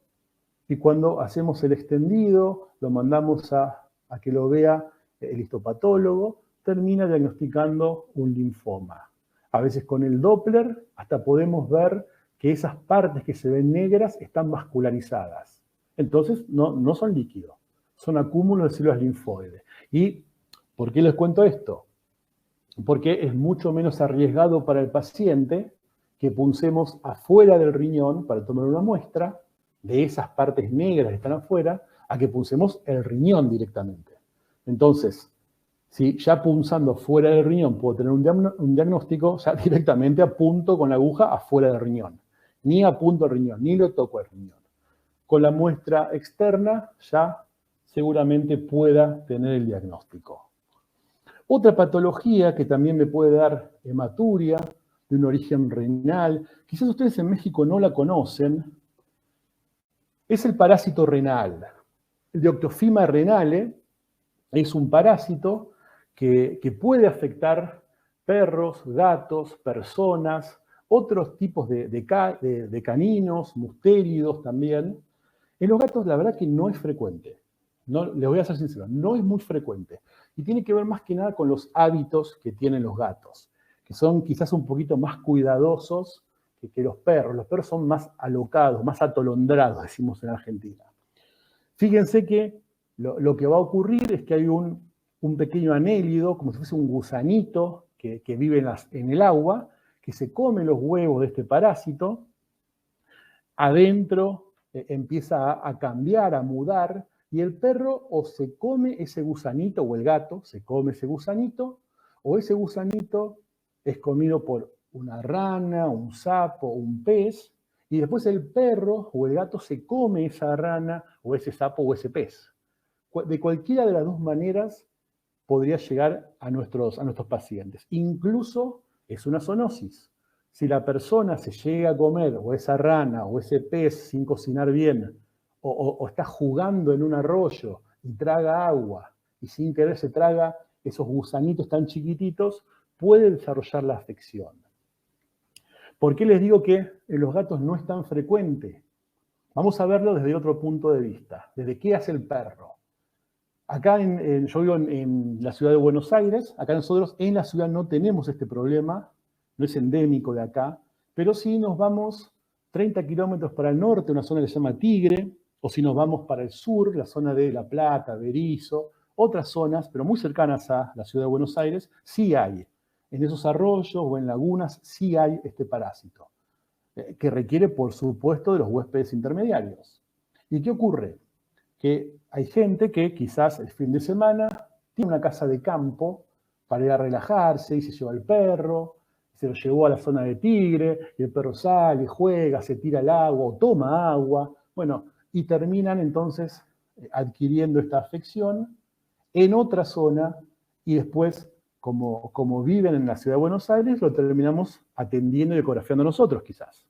y cuando hacemos el extendido, lo mandamos a que lo vea el histopatólogo, termina diagnosticando un linfoma. A veces con el Doppler hasta podemos ver que esas partes que se ven negras están vascularizadas. Entonces no son líquidos, son acúmulos de células linfoides. ¿Y por qué les cuento esto? Porque es mucho menos arriesgado para el paciente que puncemos afuera del riñón para tomar una muestra de esas partes negras que están afuera, a que puncemos el riñón directamente. Entonces, si ya punzando fuera del riñón puedo tener un diagnóstico, ya directamente apunto con la aguja afuera del riñón. Ni apunto el riñón, ni lo toco el riñón. Con la muestra externa ya seguramente pueda tener el diagnóstico. Otra patología que también me puede dar hematuria, de un origen renal, quizás ustedes en México no la conocen, es el parásito renal. El Deoctophyma renale es un parásito que puede afectar perros, gatos, personas, otros tipos de caninos, mustélidos también. En los gatos la verdad que no es frecuente. No, les voy a ser sincero, no es muy frecuente. Y tiene que ver más que nada con los hábitos que tienen los gatos, que son quizás un poquito más cuidadosos que los perros. Los perros son más alocados, más atolondrados, decimos en Argentina. Fíjense que lo que va a ocurrir es que hay un pequeño anélido, como si fuese un gusanito que vive en el agua, que se come los huevos de este parásito. Adentro empieza a cambiar, a mudar, y el perro o se come ese gusanito, o el gato se come ese gusanito, o ese gusanito es comido por una rana, un sapo, un pez, y después el perro o el gato se come esa rana, o ese sapo, o ese pez. De cualquiera de las dos maneras podría llegar a nuestros pacientes. Incluso es una zoonosis. Si la persona se llega a comer o esa rana o ese pez sin cocinar bien, o está jugando en un arroyo y traga agua y sin querer se traga esos gusanitos tan chiquititos, puede desarrollar la afección. ¿Por qué les digo que en los gatos no es tan frecuente? Vamos a verlo desde otro punto de vista. ¿Desde qué hace el perro? Acá yo vivo en la ciudad de Buenos Aires. Acá nosotros en la ciudad no tenemos este problema, no es endémico de acá, pero sí nos vamos 30 kilómetros para el norte, una zona que se llama Tigre, O si nos vamos para el sur, la zona de La Plata, Berizo, otras zonas, pero muy cercanas a la ciudad de Buenos Aires, sí hay. En esos arroyos o en lagunas sí hay este parásito, que requiere, por supuesto, de los huéspedes intermediarios. ¿Y qué ocurre? Que hay gente que quizás el fin de semana tiene una casa de campo para ir a relajarse y se lleva el perro, se lo llevó a la zona de Tigre, y el perro sale, juega, se tira al agua o toma agua. Bueno, y terminan entonces adquiriendo esta afección en otra zona y después, como viven en la ciudad de Buenos Aires, lo terminamos atendiendo y ecografiando nosotros quizás.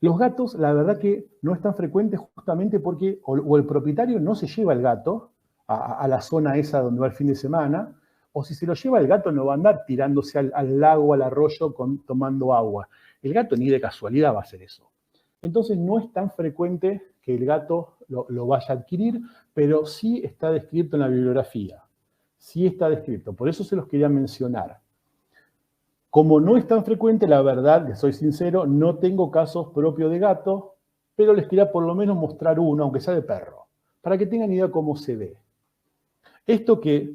Los gatos, la verdad que no es tan frecuente justamente porque o el propietario no se lleva el gato a la zona esa donde va el fin de semana, o si se lo lleva el gato no va a andar tirándose al lago, al arroyo, tomando agua. El gato ni de casualidad va a hacer eso. Entonces no es tan frecuente que el gato lo vaya a adquirir, pero sí está descrito en la bibliografía. Sí está descrito. Por eso se los quería mencionar. Como no es tan frecuente, la verdad, les soy sincero, no tengo casos propios de gato, pero les quería por lo menos mostrar uno, aunque sea de perro, para que tengan idea cómo se ve. Esto que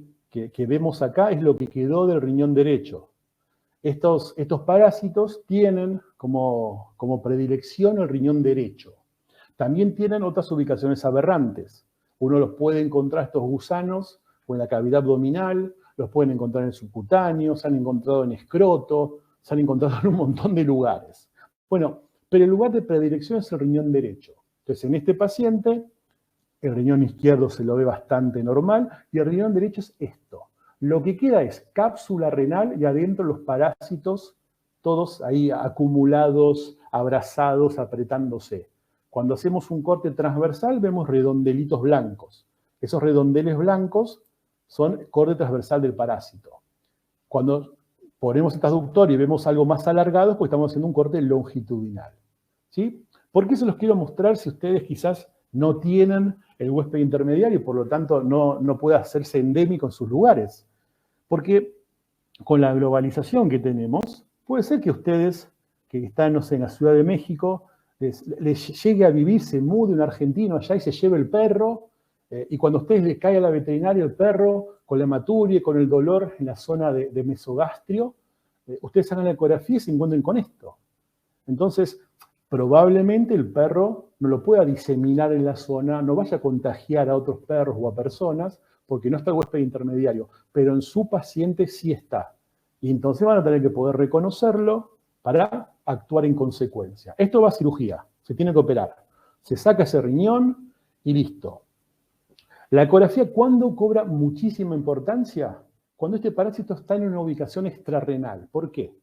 vemos acá es lo que quedó del riñón derecho. Estos parásitos tienen como predilección el riñón derecho. También tienen otras ubicaciones aberrantes. Uno los puede encontrar estos gusanos o en la cavidad abdominal, los pueden encontrar en el subcutáneo, se han encontrado en escroto, se han encontrado en un montón de lugares. Bueno, pero el lugar de predilección es el riñón derecho. Entonces, en este paciente, el riñón izquierdo se lo ve bastante normal y el riñón derecho es esto. Lo que queda es cápsula renal y adentro los parásitos, todos ahí acumulados, abrazados, apretándose. Cuando hacemos un corte transversal vemos redondelitos blancos. Esos redondeles blancos son corte transversal del parásito. Cuando ponemos este aductor y vemos algo más alargado, pues estamos haciendo un corte longitudinal. ¿Sí? ¿Por qué se los quiero mostrar si ustedes quizás no tienen el huésped intermediario y por lo tanto no puede hacerse endémico en sus lugares? Porque con la globalización que tenemos, puede ser que ustedes, que están, no sé, en la Ciudad de México, les llegue a vivir, se mude un argentino allá y se lleve el perro, y cuando a ustedes les cae a la veterinaria el perro con la hematuria, con el dolor en la zona de mesogastrio, ustedes hagan la ecografía y se encuentren con esto. Entonces, probablemente el perro no lo pueda diseminar en la zona, no vaya a contagiar a otros perros o a personas, porque no está el huésped intermediario, pero en su paciente sí está. Y entonces van a tener que poder reconocerlo para actuar en consecuencia. Esto va a cirugía, se tiene que operar. Se saca ese riñón y listo. La ecografía, ¿cuándo cobra muchísima importancia? Cuando este parásito está en una ubicación extrarrenal. ¿Por qué?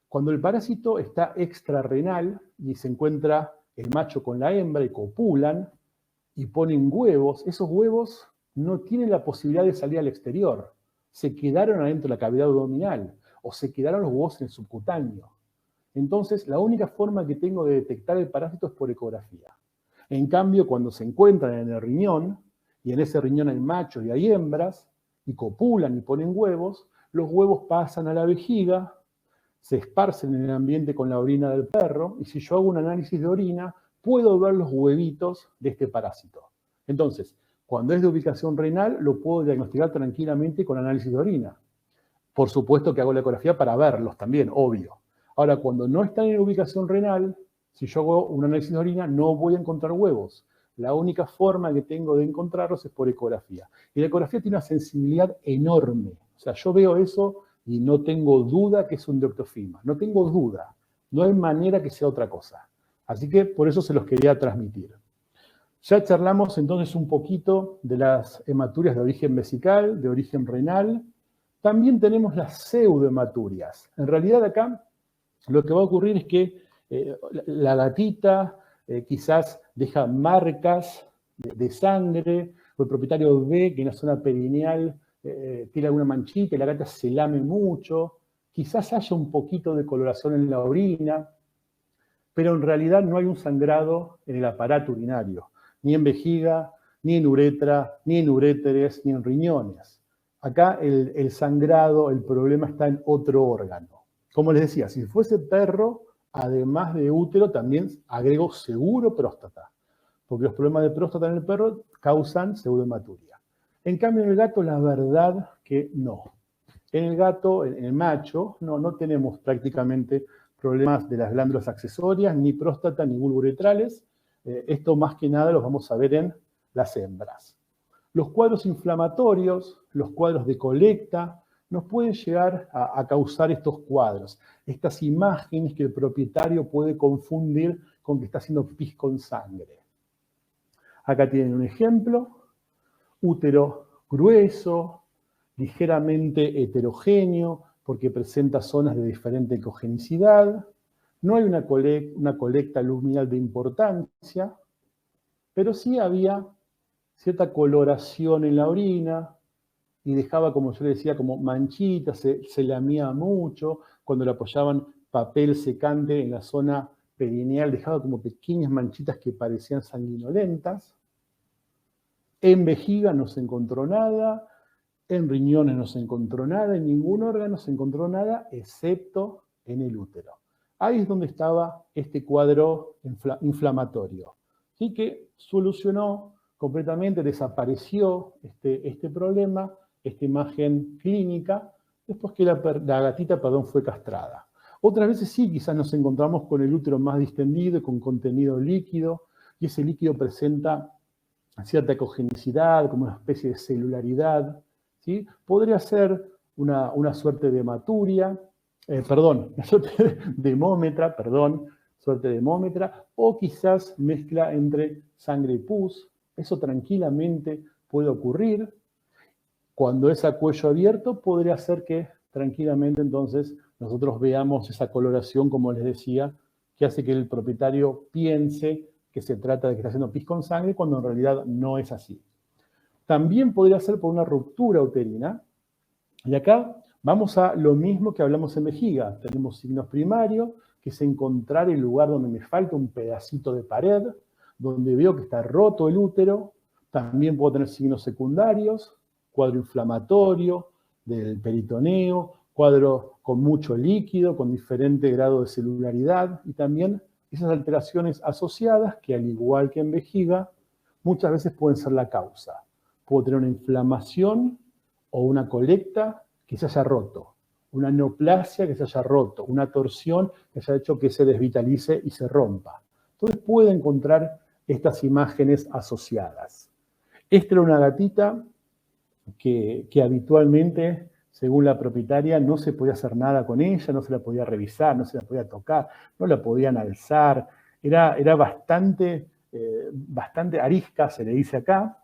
Cuando el parásito está extrarrenal y se encuentra el macho con la hembra y copulan y ponen huevos, esos huevos no tienen la posibilidad de salir al exterior. Se quedaron adentro de la cavidad abdominal o se quedaron los huevos en el subcutáneo. Entonces, la única forma que tengo de detectar el parásito es por ecografía. En cambio, cuando se encuentran en el riñón, y en ese riñón hay machos y hay hembras, y copulan y ponen huevos, los huevos pasan a la vejiga, se esparcen en el ambiente con la orina del perro, y si yo hago un análisis de orina, puedo ver los huevitos de este parásito. Entonces, cuando es de ubicación renal, lo puedo diagnosticar tranquilamente con análisis de orina. Por supuesto que hago la ecografía para verlos también, obvio. Ahora, cuando no están en ubicación renal, si yo hago un análisis de orina, no voy a encontrar huevos. La única forma que tengo de encontrarlos es por ecografía. Y la ecografía tiene una sensibilidad enorme. O sea, yo veo eso y no tengo duda que es un Deoctofima. No tengo duda. No hay manera que sea otra cosa. Así que por eso se los quería transmitir. Ya charlamos entonces un poquito de las hematurias de origen vesical, de origen renal. También tenemos las pseudohematurias. En realidad acá lo que va a ocurrir es que la gatita quizás deja marcas de sangre, o el propietario ve que en la zona perineal tiene alguna manchita y la gata se lame mucho, quizás haya un poquito de coloración en la orina, pero en realidad no hay un sangrado en el aparato urinario, ni en vejiga, ni en uretra, ni en uréteres, ni en riñones. Acá el sangrado, el problema está en otro órgano. Como les decía, si fuese perro, además de útero, también agrego seguro próstata. porque los problemas de próstata en el perro causan pseudohematuria. En cambio, en el gato, la verdad que no. En el gato, en el macho, no tenemos prácticamente problemas de las glándulas accesorias, ni próstata, ni bulbo uretrales. Esto más que nada los vamos a ver en las hembras. Los cuadros inflamatorios, los cuadros de colecta, nos pueden llegar a causar estos cuadros, estas imágenes que el propietario puede confundir con que está haciendo pis con sangre. Acá tienen un ejemplo, útero grueso, ligeramente heterogéneo, porque presenta zonas de diferente ecogenicidad. No hay una colecta luminal de importancia, pero sí había cierta coloración en la orina y dejaba, como yo le decía, como manchitas, se lamía mucho. Cuando le apoyaban papel secante en la zona perineal, dejaba como pequeñas manchitas que parecían sanguinolentas. En vejiga no se encontró nada, en riñones no se encontró nada, en ningún órgano se encontró nada, excepto en el útero. Ahí es donde estaba este cuadro inflamatorio. Así que solucionó completamente, desapareció este problema, esta imagen clínica, después que la gatita fue castrada. Otras veces sí, quizás nos encontramos con el útero más distendido, con contenido líquido, y ese líquido presenta cierta ecogenicidad, como una especie de celularidad, ¿sí? Podría ser una suerte de hematuria, una suerte de hemómetra, suerte de hemómetra, o quizás mezcla entre sangre y pus. Eso tranquilamente puede ocurrir. Cuando es a cuello abierto, podría ser que tranquilamente entonces nosotros veamos esa coloración, como les decía, que hace que el propietario piense que se trata de que está haciendo pis con sangre, cuando en realidad no es así. También podría ser por una ruptura uterina, y acá vamos a lo mismo que hablamos en vejiga. Tenemos signos primarios, que es encontrar el lugar donde me falta un pedacito de pared, donde veo que está roto el útero. También puedo tener signos secundarios, cuadro inflamatorio del peritoneo, cuadro con mucho líquido, con diferente grado de celularidad, y también esas alteraciones asociadas que, al igual que en vejiga, muchas veces pueden ser la causa. Puedo tener una inflamación o una colecta que se haya roto, una neoplasia que se haya roto, una torsión que haya hecho que se desvitalice y se rompa. Entonces puede encontrar estas imágenes asociadas. Esta era una gatita que habitualmente, según la propietaria, no se podía hacer nada con ella, no se la podía revisar, no se la podía tocar, no la podían alzar. Era bastante arisca, se le dice acá,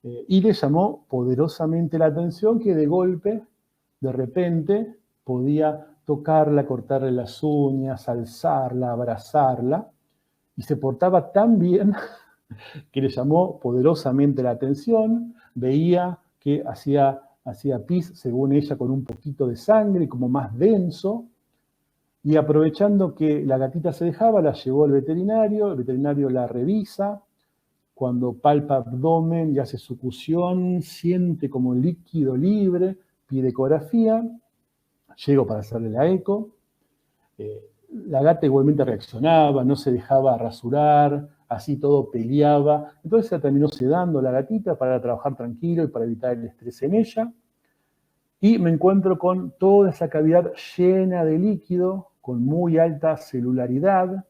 y le llamó poderosamente la atención que de golpe, de repente, podía tocarla, cortarle las uñas, alzarla, abrazarla, y se portaba tan bien que le llamó poderosamente la atención. Veía que hacía pis, según ella, con un poquito de sangre, como más denso, y aprovechando que la gatita se dejaba, la llevó al veterinario, el veterinario la revisa. Cuando palpa abdomen y hace succión, siente como líquido libre, pide ecografía, llego para hacerle la eco. La gata igualmente reaccionaba, no se dejaba rasurar, así todo peleaba. Entonces se terminó sedando la gatita para trabajar tranquilo y para evitar el estrés en ella. Y me encuentro con toda esa cavidad llena de líquido, con muy alta celularidad,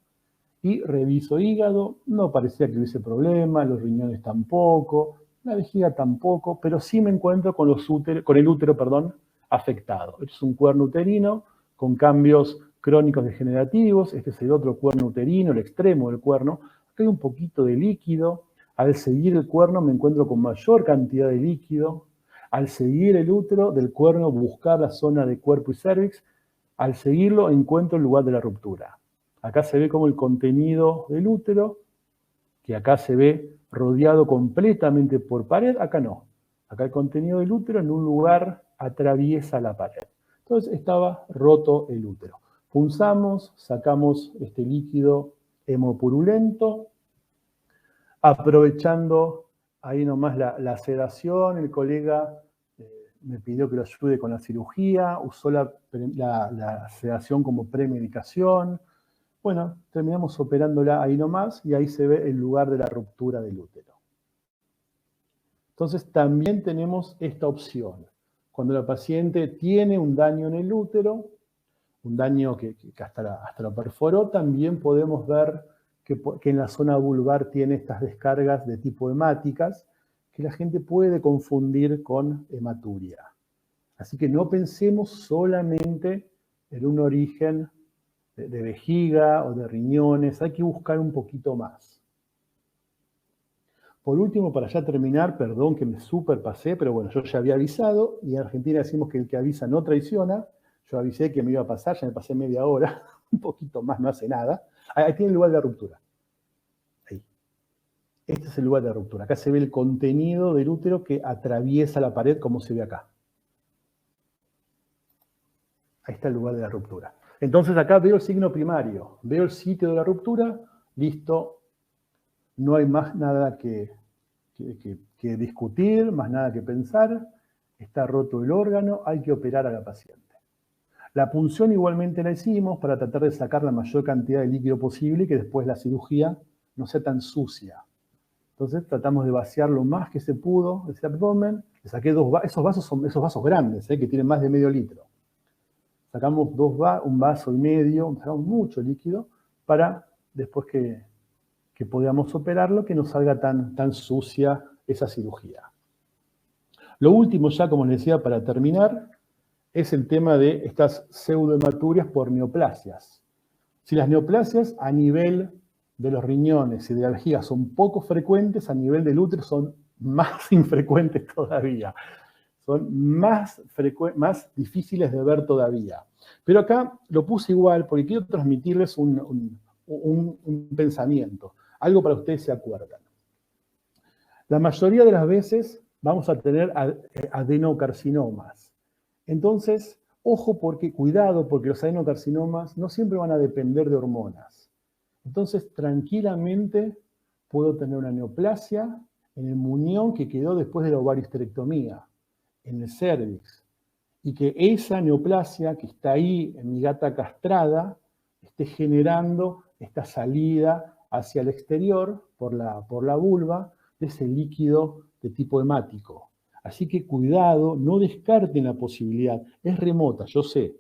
y reviso hígado, no parecía que hubiese problema, los riñones tampoco, la vejiga tampoco, pero sí me encuentro con el útero afectado. Este es un cuerno uterino con cambios crónicos degenerativos. Este es el otro cuerno uterino, el extremo del cuerno. Acá hay un poquito de líquido. Al seguir el cuerno me encuentro con mayor cantidad de líquido. Al seguir el útero del cuerno, buscar la zona de cuerpo y cérvix. Al seguirlo encuentro el lugar de la ruptura. Acá se ve como el contenido del útero, que acá se ve rodeado completamente por pared, acá no. Acá el contenido del útero en un lugar atraviesa la pared. Entonces estaba roto el útero. Punzamos, sacamos este líquido hemopurulento, aprovechando ahí nomás la sedación, el colega me pidió que lo ayude con la cirugía, usó la sedación como premedicación. Bueno, terminamos operándola ahí nomás y ahí se ve el lugar de la ruptura del útero. Entonces también tenemos esta opción. Cuando la paciente tiene un daño en el útero, un daño que hasta lo perforó, también podemos ver que en la zona vulvar tiene estas descargas de tipo hemáticas que la gente puede confundir con hematuria. Así que no pensemos solamente en un origen de vejiga o de riñones, hay que buscar un poquito más. Por último, para ya terminar, perdón que me superpasé, pero bueno, yo ya había avisado y en Argentina decimos que el que avisa no traiciona. Yo avisé que me iba a pasar, ya me pasé media hora, un poquito más, no hace nada. Ahí tiene el lugar de la ruptura. Ahí. Este es el lugar de la ruptura. Acá se ve el contenido del útero que atraviesa la pared como se ve acá. Ahí está el lugar de la ruptura. Entonces acá veo el signo primario, veo el sitio de la ruptura, listo, no hay más nada que discutir, más nada que pensar, está roto el órgano, hay que operar a la paciente. La punción igualmente la hicimos para tratar de sacar la mayor cantidad de líquido posible y que después la cirugía no sea tan sucia. Entonces tratamos de vaciar lo más que se pudo ese abdomen, le saqué esos vasos son esos vasos grandes, que tienen más de medio litro. Sacamos un vaso y medio, sacamos mucho líquido para después que podamos operarlo, que no salga tan sucia esa cirugía. Lo último ya, como les decía, para terminar, es el tema de estas pseudohematuриas por neoplasias. Si las neoplasias a nivel de los riñones y de la vejiga son poco frecuentes, a nivel del útero son más infrecuentes todavía. Son más difíciles de ver todavía. Pero acá lo puse igual porque quiero transmitirles un pensamiento, algo para que ustedes se acuerdan. La mayoría de las veces vamos a tener adenocarcinomas. Entonces, ojo cuidado, porque los adenocarcinomas no siempre van a depender de hormonas. Entonces, tranquilamente puedo tener una neoplasia en el muñón que quedó después de la ovariohisterectomía, en el cérvix, y que esa neoplasia que está ahí en mi gata castrada esté generando esta salida hacia el exterior por la vulva de ese líquido de tipo hemático. Así que cuidado, no descarten la posibilidad, es remota, yo sé,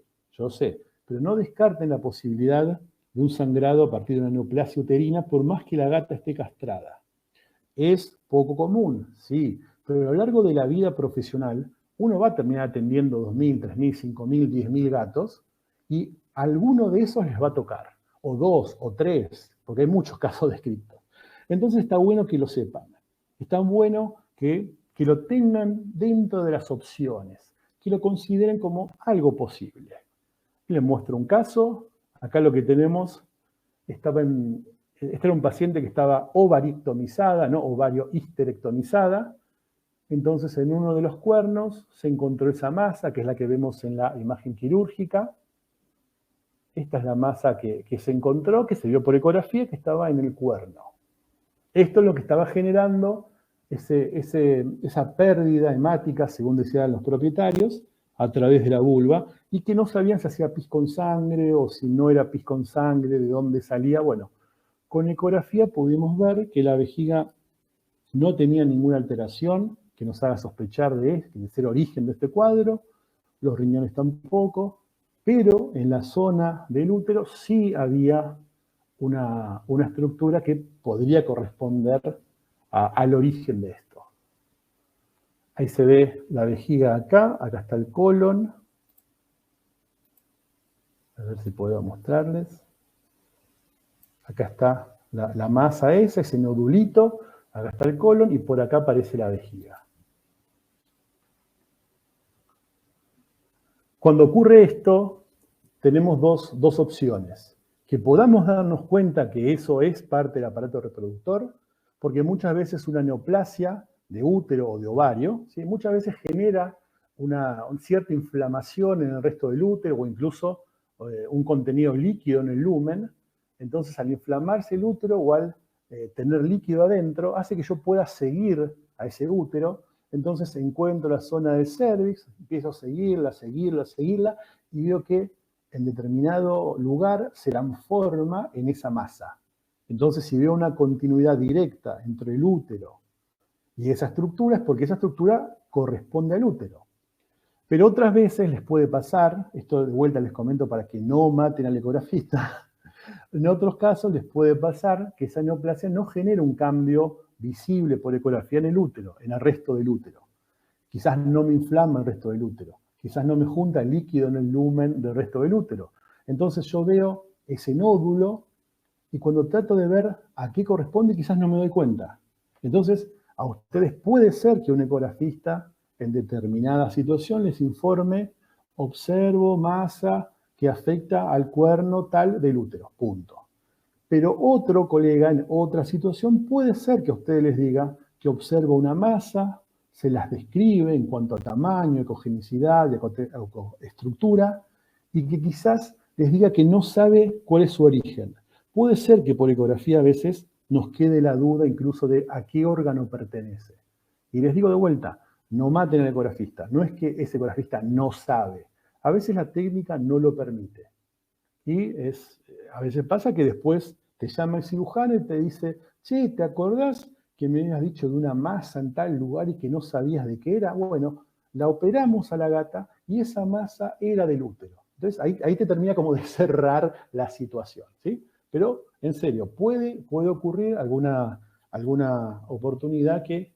pero no descarten la posibilidad de un sangrado a partir de una neoplasia uterina por más que la gata esté castrada. Es poco común, sí, pero a lo largo de la vida profesional uno va a terminar atendiendo 2.000, 3.000, 5.000, 10.000 gatos y alguno de esos les va a tocar, o 2 o 3, porque hay muchos casos descritos. Entonces está bueno que lo sepan, está bueno que lo tengan dentro de las opciones, que lo consideren como algo posible. Les muestro un caso, acá lo que tenemos, este era un paciente que estaba ovarictomizada, no ovariohisterectomizada. Entonces, en uno de los cuernos se encontró esa masa, que es la que vemos en la imagen quirúrgica. Esta es la masa que se encontró, que se vio por ecografía, que estaba en el cuerno. Esto es lo que estaba generando esa pérdida hemática, según decían los propietarios, a través de la vulva, y que no sabían si hacía pis con sangre o si no era pis con sangre, de dónde salía. Bueno, con ecografía pudimos ver que la vejiga no tenía ninguna alteración que nos haga sospechar de ser origen de este cuadro, los riñones tampoco, pero en la zona del útero sí había una estructura que podría corresponder al origen de esto. Ahí se ve la vejiga acá está el colon. A ver si puedo mostrarles. Acá está la masa ese nodulito, acá está el colon y por acá aparece la vejiga. Cuando ocurre esto, tenemos dos opciones. Que podamos darnos cuenta que eso es parte del aparato reproductor, porque muchas veces una neoplasia de útero o de ovario, ¿sí? Muchas veces genera una cierta inflamación en el resto del útero o incluso un contenido líquido en el lumen. Entonces, al inflamarse el útero o al tener líquido adentro, hace que yo pueda seguir a ese útero. Entonces encuentro la zona del cérvix, empiezo a seguirla, y veo que en determinado lugar se transforma en esa masa. Entonces, si veo una continuidad directa entre el útero y esa estructura, es porque esa estructura corresponde al útero. Pero otras veces les puede pasar, esto de vuelta les comento para que no maten al ecografista, en otros casos les puede pasar que esa neoplasia no genera un cambio visible por ecografía en el útero, en el resto del útero. Quizás no me inflama el resto del útero, quizás no me junta el líquido en el lumen del resto del útero. Entonces yo veo ese nódulo y cuando trato de ver a qué corresponde, quizás no me doy cuenta. Entonces, a ustedes puede ser que un ecografista en determinada situación les informe, observo masa que afecta al cuerno tal del útero, punto. Pero otro colega en otra situación puede ser que a ustedes les diga que observa una masa, se las describe en cuanto a tamaño, ecogenicidad, estructura, y que quizás les diga que no sabe cuál es su origen. Puede ser que por ecografía a veces nos quede la duda incluso de a qué órgano pertenece. Y les digo de vuelta, no maten al ecografista. No es que ese ecografista no sabe. A veces la técnica no lo permite. Y a veces pasa que después te llama el cirujano y te dice, che, ¿te acordás que me habías dicho de una masa en tal lugar y que no sabías de qué era? Bueno, la operamos a la gata y esa masa era del útero. Entonces ahí te termina como de cerrar la situación, ¿sí? Pero, en serio, puede ocurrir alguna oportunidad que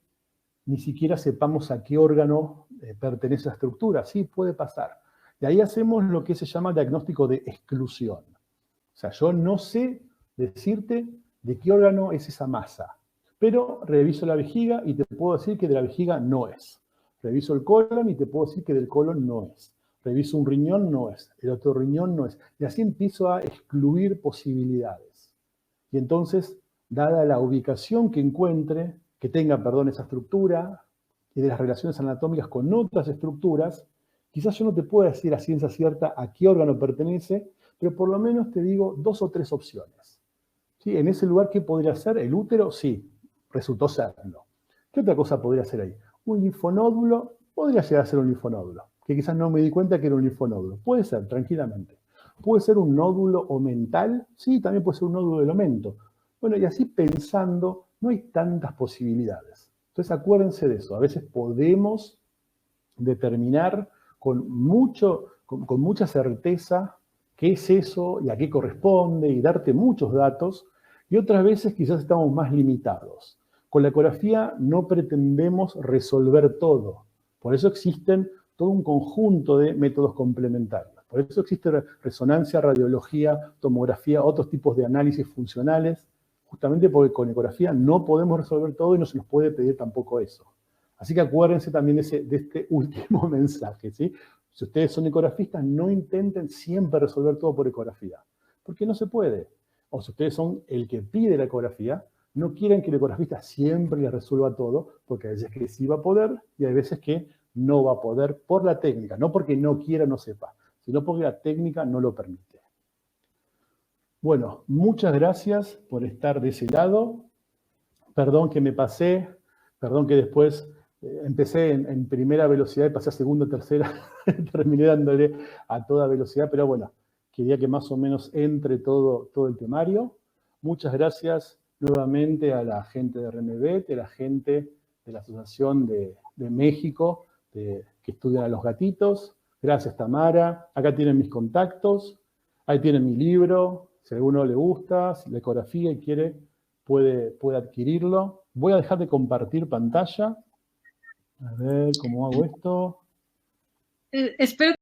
ni siquiera sepamos a qué órgano pertenece la estructura. Sí, puede pasar. Y ahí hacemos lo que se llama diagnóstico de exclusión. O sea, yo no sé decirte de qué órgano es esa masa, pero reviso la vejiga y te puedo decir que de la vejiga no es. Reviso el colon y te puedo decir que del colon no es. Reviso un riñón, no es. El otro riñón no es. Y así empiezo a excluir posibilidades. Y entonces, dada la ubicación que encuentre, que tenga, perdón, esa estructura y de las relaciones anatómicas con otras estructuras, quizás yo no te pueda decir a ciencia cierta a qué órgano pertenece, pero por lo menos te digo 2 o 3 opciones. ¿Sí? En ese lugar, ¿qué podría ser? ¿El útero? Sí, resultó serlo. ¿Qué otra cosa podría ser ahí? Un linfonódulo, podría llegar a ser un linfonódulo, que quizás no me di cuenta que era un linfonódulo. Puede ser, tranquilamente. ¿Puede ser un nódulo omental? Sí, también puede ser un nódulo del omento. Bueno, y así pensando, no hay tantas posibilidades. Entonces acuérdense de eso. A veces podemos determinar con mucha certeza qué es eso y a qué corresponde y darte muchos datos, y otras veces quizás estamos más limitados. Con la ecografía no pretendemos resolver todo, por eso existen todo un conjunto de métodos complementarios. Por eso existe resonancia, radiología, tomografía, otros tipos de análisis funcionales, justamente porque con ecografía no podemos resolver todo y no se nos puede pedir tampoco eso. Así que acuérdense también de este último mensaje, ¿sí? Si ustedes son ecografistas, no intenten siempre resolver todo por ecografía, porque no se puede. O si ustedes son el que pide la ecografía, no quieren que el ecografista siempre les resuelva todo, porque hay veces que sí va a poder y hay veces que no va a poder por la técnica, no porque no quiera o no sepa, sino porque la técnica no lo permite. Bueno, muchas gracias por estar de ese lado. Perdón que me pasé, perdón que después empecé en primera velocidad y pasé a segunda, tercera, terminé dándole a toda velocidad, pero bueno, quería que más o menos entre todo el temario. Muchas gracias nuevamente a la gente de RMBet, a la gente de la Asociación de México, que estudian a los gatitos. Gracias, Tamara. Acá tienen mis contactos, ahí tienen mi libro. Si a alguno le gusta, si la ecografía y quiere, puede adquirirlo. Voy a dejar de compartir pantalla. A ver cómo hago esto. Espero